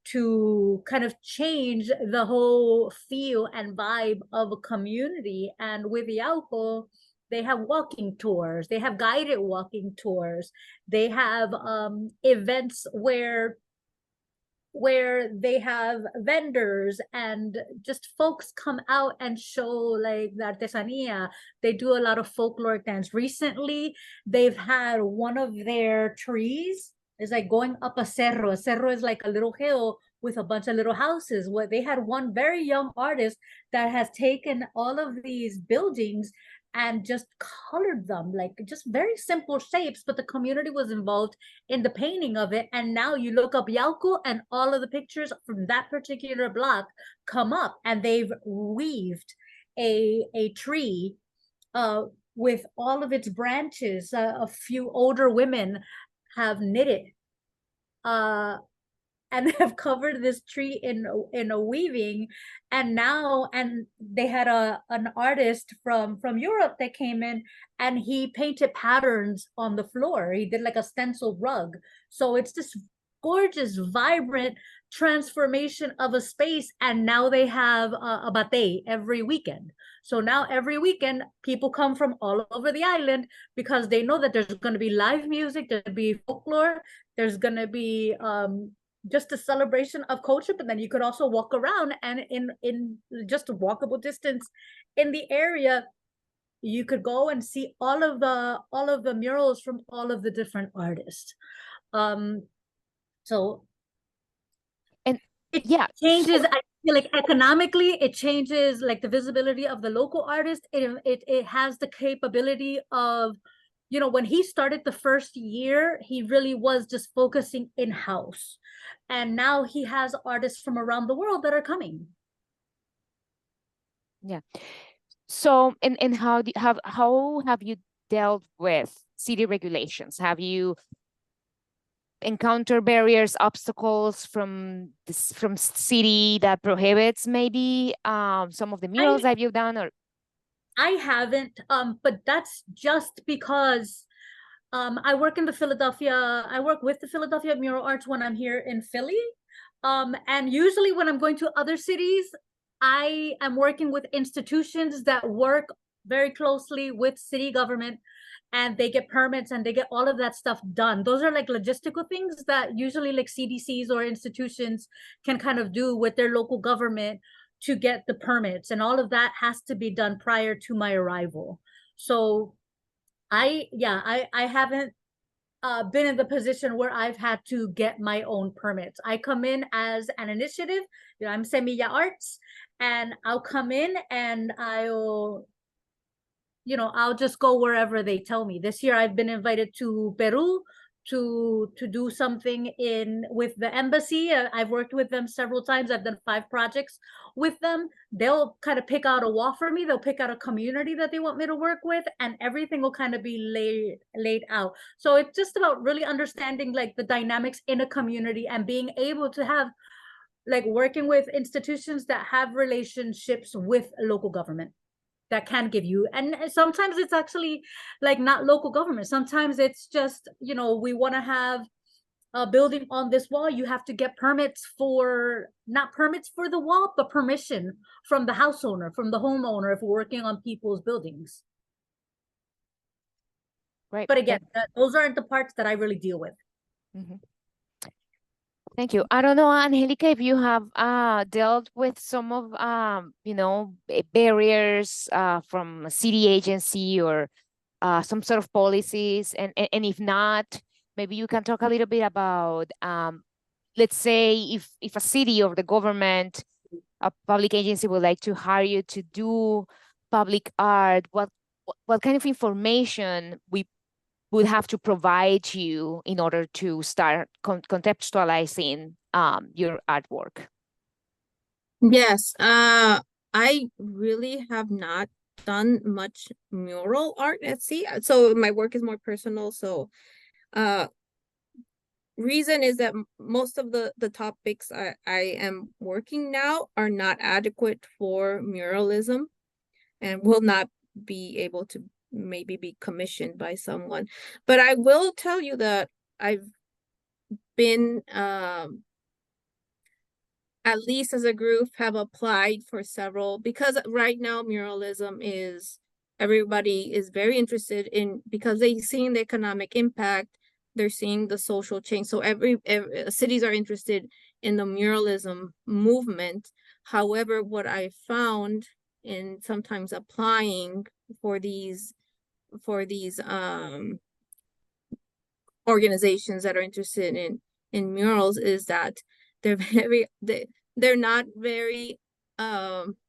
Speaker 2: to kind of change the whole feel and vibe of a community. And with Yauco, they have walking tours, they have guided walking tours, they have events where they have vendors and just folks come out and show like the artesanía. They do a lot of folkloric dance. Recently, they've had one of their trees is like going up a cerro. A cerro is like a little hill with a bunch of little houses. Where they had one very young artist that has taken all of these buildings and just colored them, like just very simple shapes, but the community was involved in the painting of it. And now you look up Yauco and all of the pictures from that particular block come up, and they've weaved a tree with all of its branches. A few older women have knitted. and have covered this tree in a weaving. And now, and they had an artist from Europe that came in, and he painted patterns on the floor. He did like a stencil rug. So it's this gorgeous, vibrant transformation of a space. And now they have a bate every weekend. So now every weekend, people come from all over the island because they know that there's going to be live music, there'll be folklore, there's going to be just a celebration of culture. But then you could also walk around, and in just a walkable distance in the area, you could go and see all of the murals from all of the different artists. So
Speaker 1: And
Speaker 2: it
Speaker 1: yeah,
Speaker 2: changes. I feel like economically, it changes like the visibility of the local artist. It has the capability of, you know, when he started the first year, he really was just focusing in-house. And now he has artists from around the world that are coming.
Speaker 1: yeah. So, and how have you dealt with city regulations? Have you encounter barriers, obstacles from city that prohibits maybe some of the murals that you've done? Or
Speaker 2: I haven't, but that's just because I work with the Philadelphia Mural Arts when I'm here in Philly. And usually when I'm going to other cities, I am working with institutions that work very closely with city government, and they get permits and they get all of that stuff done. Those are like logistical things that usually like CDCs or institutions can kind of do with their local government to get the permits, and all of that has to be done prior to my arrival. So I haven't been in the position where I've had to get my own permits. I come in as an initiative. You know, I'm Semilla Arts, and I'll come in and I'll just go wherever they tell me. This year I've been invited to Peru to do something with the embassy. I've worked with them several times. I've done 5 projects with them. They'll kind of pick out a wall for me. They'll pick out a community that they want me to work with, and everything will kind of be laid out. So it's just about really understanding like the dynamics in a community and being able to have like working with institutions that have relationships with local government that can give you. And sometimes it's actually like not local government. Sometimes it's just, you know, we want to have a building on this wall. You have to get permits for, not permits for the wall, but permission from the house owner, from the homeowner, if we're working on people's buildings.
Speaker 1: right.
Speaker 2: But again, those aren't the parts that I really deal with.
Speaker 1: Mm-hmm. Thank you. I don't know, Angelica, if you have dealt with some of barriers from a city agency or some sort of policies, and if not, maybe you can talk a little bit about let's say if a city or the government, a public agency would like to hire you to do public art, what kind of information we would have to provide you in order to start contextualizing your artwork?
Speaker 3: Yes, I really have not done much mural art at sea. So my work is more personal. So reason is that most of the topics I am working now are not adequate for muralism and will not be able to maybe be commissioned by someone. But I will tell you that I've been at least as a group have applied for several, because right now muralism is, everybody is very interested in, because they're seeing the economic impact, they're seeing the social change. So every cities are interested in the muralism movement. However, what I found in sometimes applying for these organizations that are interested in murals is that they're not very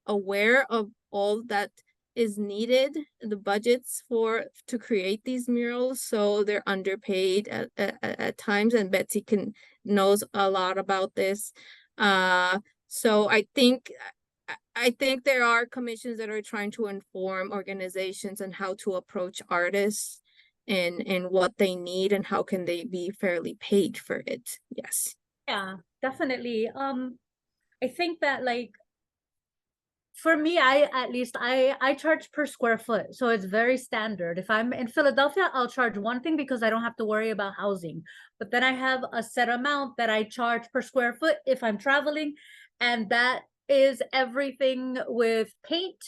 Speaker 3: aware of all that is needed, the budgets to create these murals. So they're underpaid at times, and Betsey knows a lot about this. So I think there are commissions that are trying to inform organizations on how to approach artists and what they need and how can they be fairly paid for it. Yes.
Speaker 2: Yeah, definitely. I think that like for me, I charge per square foot, so it's very standard. If I'm in Philadelphia, I'll charge one thing because I don't have to worry about housing. But then I have a set amount that I charge per square foot if I'm traveling, and that is everything with paint.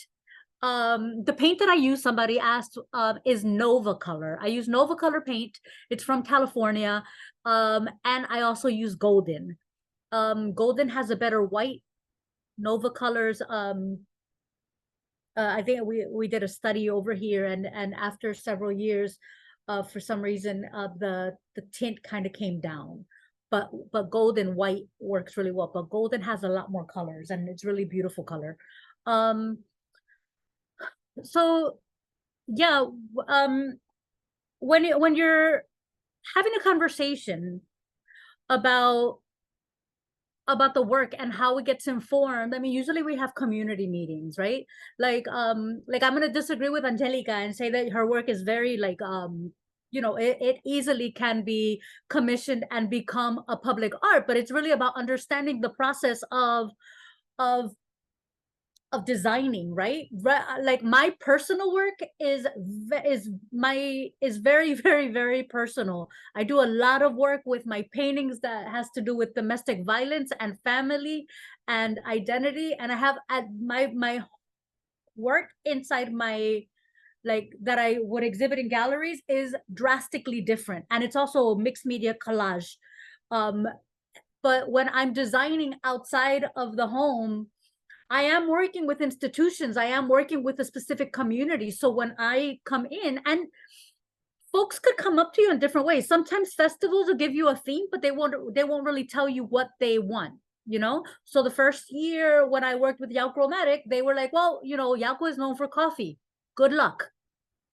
Speaker 2: The paint that I use, somebody asked, is Nova Color. I use Nova Color paint. It's from California. And I also use Golden. Golden has a better white. Nova Colors, I think we did a study over here, and after several years, for some reason, the tint kind of came down. But Golden white works really well. But Golden has a lot more colors, and it's really beautiful color. So yeah, when you're having a conversation about the work and how it gets informed, I mean, usually we have community meetings, right? Like I'm gonna disagree with Angelica and say that her work is very like you know, it easily can be commissioned and become a public art, but it's really about understanding the process of designing, right? Like my personal work is very very very personal. I do a lot of work with my paintings that has to do with domestic violence and family and identity, and I have my work inside my, like, that I would exhibit in galleries is drastically different, and it's also mixed media collage. But when I'm designing outside of the home, I am working with institutions. I am working with a specific community. So when I come in, and folks could come up to you in different ways. Sometimes festivals will give you a theme, but they won't really tell you what they want, you know? So the first year when I worked with Yauchromatic, they were like, well, you know, Yauco is known for coffee. Good luck.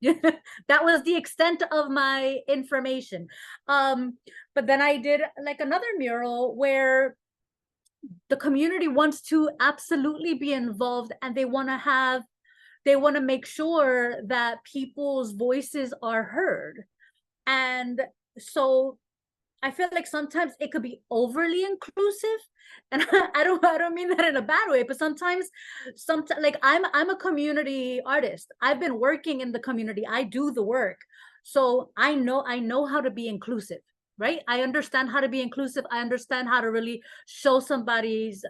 Speaker 2: That was the extent of my information. But then I did like another mural where the community wants to absolutely be involved, and they want to make sure that people's voices are heard. And so I feel like sometimes it could be overly inclusive, and I don't mean that in a bad way, but sometimes like I'm a community artist. I've been working in the community. I do the work. So I know how to be inclusive, right? I understand how to be inclusive. I understand how to really show somebody's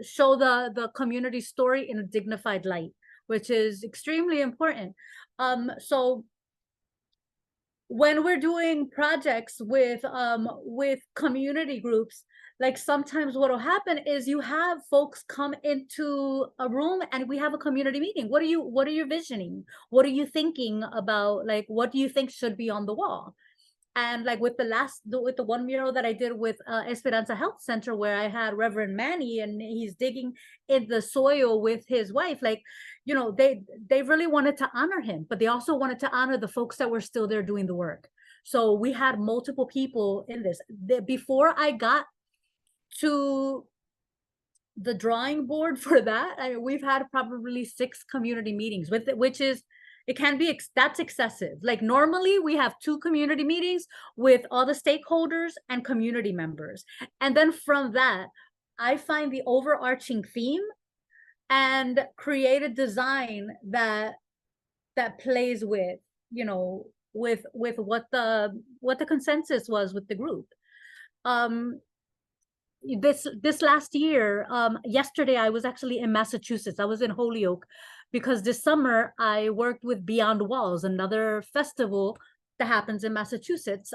Speaker 2: show the community story in a dignified light, which is extremely important. So when we're doing projects with community groups, like sometimes what will happen is you have folks come into a room and we have a community meeting. What are you visioning? What are you thinking about? Like, what do you think should be on the wall? And like with the one mural that I did with Esperanza Health Center, where I had Reverend Manny and he's digging in the soil with his wife, like, you know, they really wanted to honor him, but they also wanted to honor the folks that were still there doing the work. So we had multiple people in this. Before I got to the drawing board for that, I mean, we've had probably 6 community meetings with it, which is, it can be, that's excessive. Like normally we have 2 community meetings with all the stakeholders and community members. And then from that, I find the overarching theme and create a design that plays with, you know, with what the consensus was with the group. This last year, yesterday I was actually in Massachusetts. I was in Holyoke because this summer I worked with Beyond Walls, another festival that happens in Massachusetts.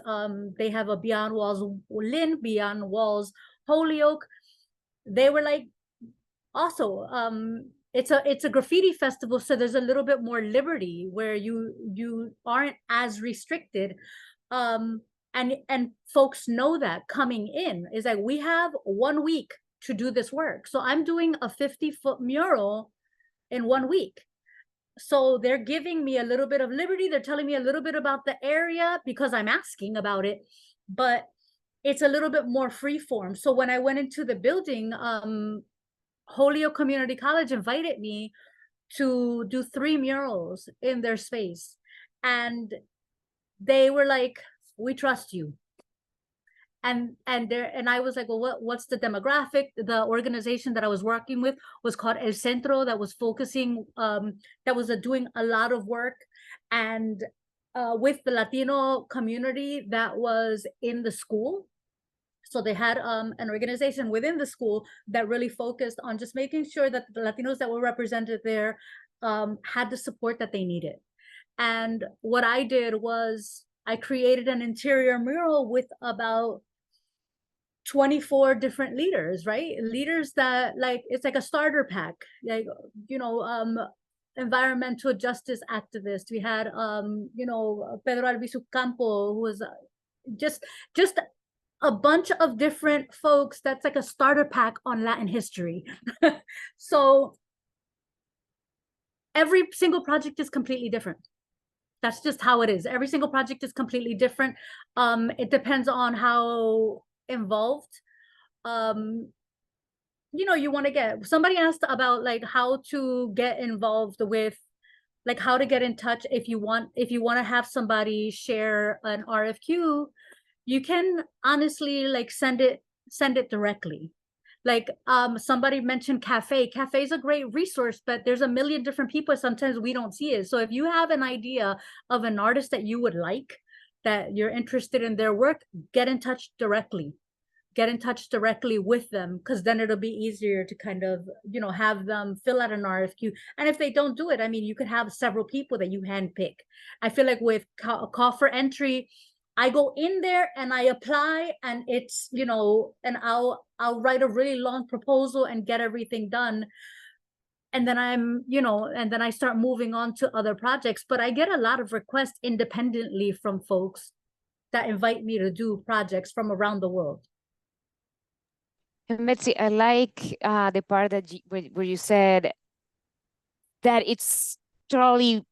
Speaker 2: They have a Beyond Walls Lynn, Beyond Walls Holyoke. They were like, also, it's a graffiti festival, so there's a little bit more liberty where you aren't as restricted. And folks know that coming in is like, we have 1 week to do this work. So I'm doing a 50-foot mural in 1 week. So they're giving me a little bit of liberty. They're telling me a little bit about the area because I'm asking about it, but it's a little bit more free form. So when I went into the building, Holyoke Community College invited me to do 3 murals in their space. And they were like, we trust you. And I was like, well, what's the demographic? The organization that I was working with was called El Centro, that was focusing, that was doing a lot of work and with the Latino community that was in the school. So they had an organization within the school that really focused on just making sure that the Latinos that were represented there had the support that they needed. And what I did was I created an interior mural with about 24 different leaders, right? Leaders that, like, it's like a starter pack, like, you know, environmental justice activists. We had, you know, Pedro Albizu Campo, who was just a bunch of different folks. That's like a starter pack on Latin history. So every single project is completely different. That's just how it is. Every single project is completely different. It depends on how involved you know, you want to get. Somebody asked about like how to get involved with, like how to get in touch if you want to have somebody share an RFQ. You can honestly like send it directly. Like somebody mentioned cafe is a great resource, but there's a million different people. Sometimes we don't see it. So if you have an idea of an artist that you would like, that you're interested in their work, get in touch directly with them, because then it'll be easier to kind of, you know, have them fill out an RFQ. And if they don't do it, I mean, you could have several people that you handpick. I feel like with a call for entry, I go in there and I apply, and it's, you know, and I'll write a really long proposal and get everything done. And then I start moving on to other projects. But I get a lot of requests independently from folks that invite me to do projects from around the world.
Speaker 1: And Betsey, I like the part that where you said that it's totally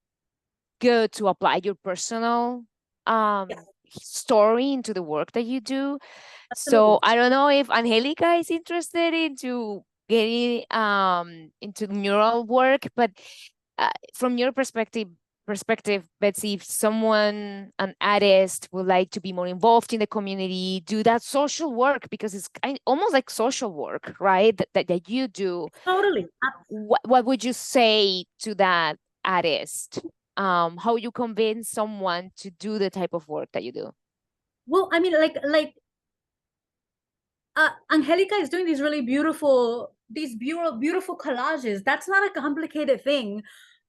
Speaker 1: good to apply your personal story into the work that you do.
Speaker 2: Absolutely.
Speaker 1: So I don't know if Angelica is interested into getting into mural work, but from your perspective, Betsey, if someone, an artist, would like to be more involved in the community, do that social work, because it's almost like social work, right? That you do.
Speaker 2: Totally.
Speaker 1: What would you say to that artist? How you convince someone to do the type of work that you do?
Speaker 2: Well, I mean, like Angelica is doing these really beautiful collages. That's not a complicated thing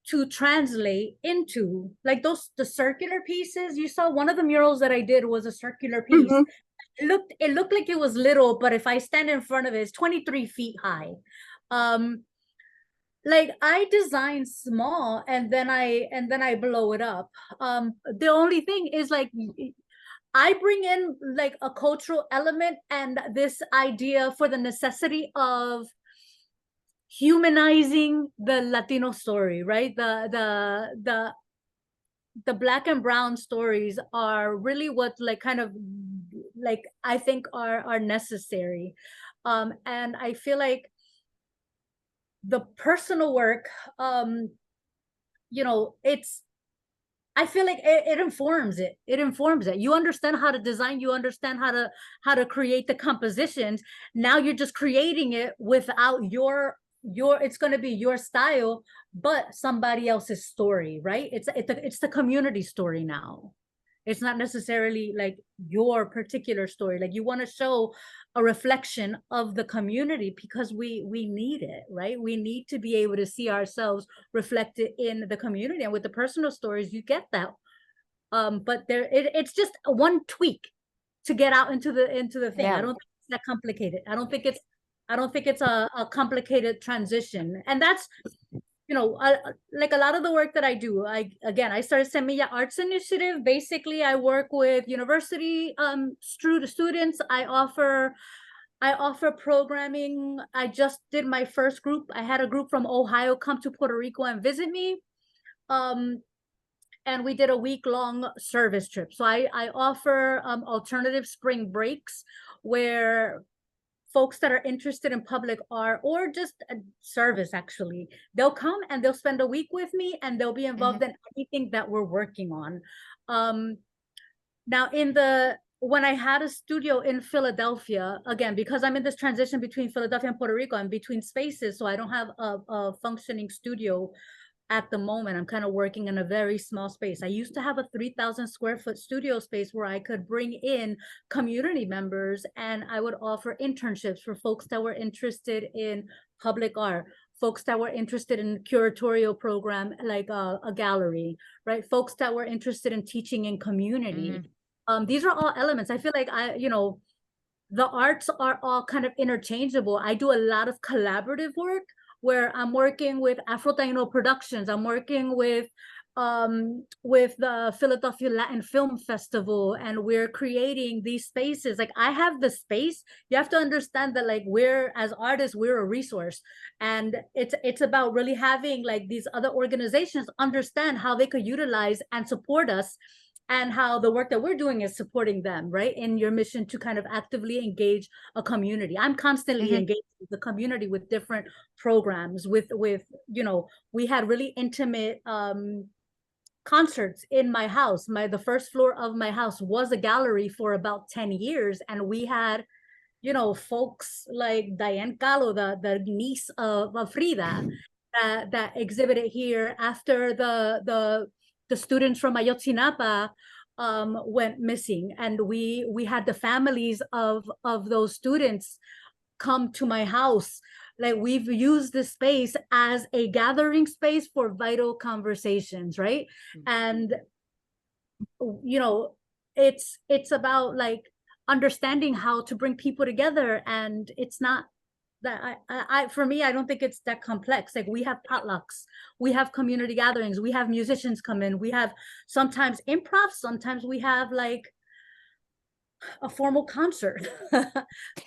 Speaker 2: to translate into. Like the circular pieces. You saw one of the murals that I did was a circular piece. Mm-hmm. It looked like it was little, but if I stand in front of it, it's 23 feet high. Like I design small and then I blow it up. The only thing is, like, I bring in like a cultural element and this idea for the necessity of humanizing the Latino story, right? The Black and brown stories are really what, like, kind of like I think are necessary. And I feel like the personal work, you know, I feel like it informs it. It informs it. You understand how to design. You understand how to create the compositions. Now you're just creating it without your. It's going to be your style, but somebody else's story, right? It's the community story now. It's not necessarily like your particular story. Like, you want to show a reflection of the community because we need it, right? We need to be able to see ourselves reflected in the community. And with the personal stories, you get that. But it's just one tweak to get out into the thing. Yeah. I don't think it's that complicated. I don't think it's a complicated transition. And that's, you know, like a lot of the work that I do, I started Semilla Arts Initiative. Basically, I work with university students. I offer programming. I just did my first group. I had a group from Ohio come to Puerto Rico and visit me. And we did a week-long service trip. So I offer alternative spring breaks where folks that are interested in public art or just a service, actually, they'll come and they'll spend a week with me and they'll be involved in anything that we're working on. Now, when I had a studio in Philadelphia, again, because I'm in this transition between Philadelphia and Puerto Rico, I'm between spaces, so I don't have a functioning studio at the moment. I'm kind of working in a very small space. I used to have a 3,000 square foot studio space where I could bring in community members, and I would offer internships for folks that were interested in public art, folks that were interested in curatorial program like a gallery, right? Folks that were interested in teaching in community. These are all elements. I feel like the arts are all kind of interchangeable. I do a lot of collaborative work where I'm working with Afro-Taino Productions. I'm working with the Philadelphia Latin Film Festival, and we're creating these spaces. Like, I have the space. You have to understand that, like, we're, as artists, we're a resource, and it's about really having like these other organizations understand how they could utilize and support us, and how the work that we're doing is supporting them, right? In your mission to kind of actively engage a community. I'm constantly engaging the community with different programs, with we had really intimate concerts in my house. The first floor of my house was a gallery for about 10 years. And we had, folks like Diane Calo, the niece of Frida, that exhibited here after the students from Ayotzinapa went missing, and we had the families of those students come to my house. Like, we've used this space as a gathering space for vital conversations, right? And it's about like understanding how to bring people together, and it's not that for me, I don't think it's that complex. Like, we have potlucks, we have community gatherings, we have musicians come in, we have sometimes improv, sometimes we have like a formal concert.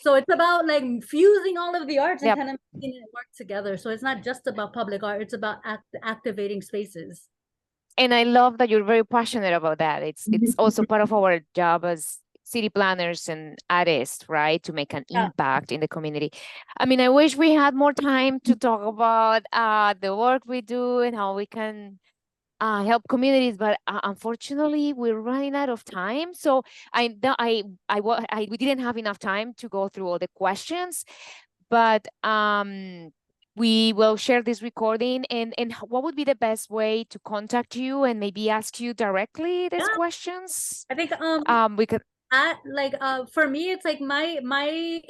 Speaker 2: So it's about like fusing all of the arts and kind of making it work together. So it's not just about public art, it's about activating spaces.
Speaker 1: And I love that you're very passionate about that. It's also part of our job as city planners and artists, right? To make an impact in the community. I mean, I wish we had more time to talk about the work we do and how we can help communities, but unfortunately, we're running out of time. So we didn't have enough time to go through all the questions, but we will share this recording. And what would be the best way to contact you and maybe ask you directly these questions?
Speaker 2: I think
Speaker 1: we could.
Speaker 2: For me, it's like my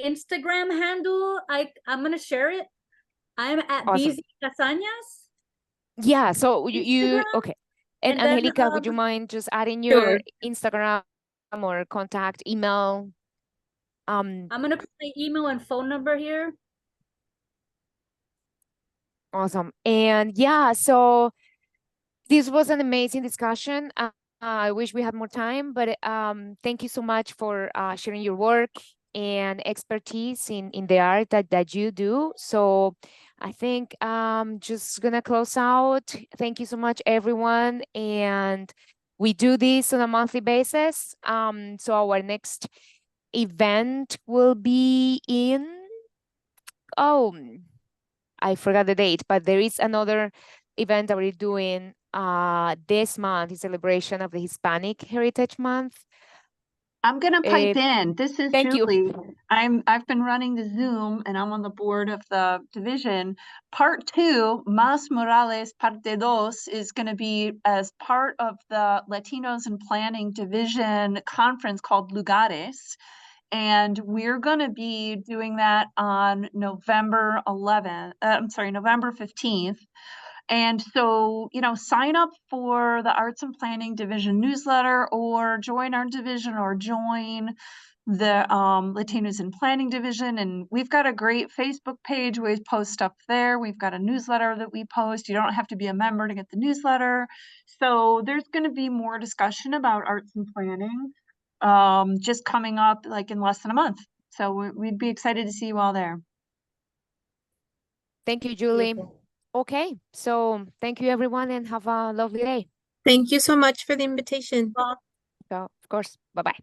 Speaker 2: Instagram handle. I'm gonna share it. I'm at Betsey Casañas.
Speaker 1: Yeah, so you okay. And Angelica, would you mind just adding your Instagram or contact email?
Speaker 2: I'm gonna put my email and phone number here.
Speaker 1: Awesome. And yeah, so this was an amazing discussion. I wish we had more time, but thank you so much for sharing your work and expertise in the art that you do. So I think just gonna close out. Thank you so much, everyone. And we do this on a monthly basis. So our next event will be in, I forgot the date, but there is another event that we're doing this month in celebration of the Hispanic Heritage Month.
Speaker 4: I'm gonna pipe in. This is Julie.
Speaker 1: You.
Speaker 4: I've been running the Zoom, and I'm on the board of the division. Part 2, Más Murales, Parte 2, is going to be as part of the Latinos in Planning Division conference called Lugares. And we're going to be doing that on November 15th. And so, sign up for the Arts and Planning Division newsletter, or join our division, or join the Latinos in Planning Division. And we've got a great Facebook page. We post stuff there. We've got a newsletter that we post. You don't have to be a member to get the newsletter. So there's going to be more discussion about arts and planning just coming up like in less than a month. So we'd be excited to see you all there.
Speaker 1: Thank you, Julie. Okay, so thank you, everyone, and have a lovely day.
Speaker 3: Thank you so much for the invitation.
Speaker 1: So, of course, bye-bye.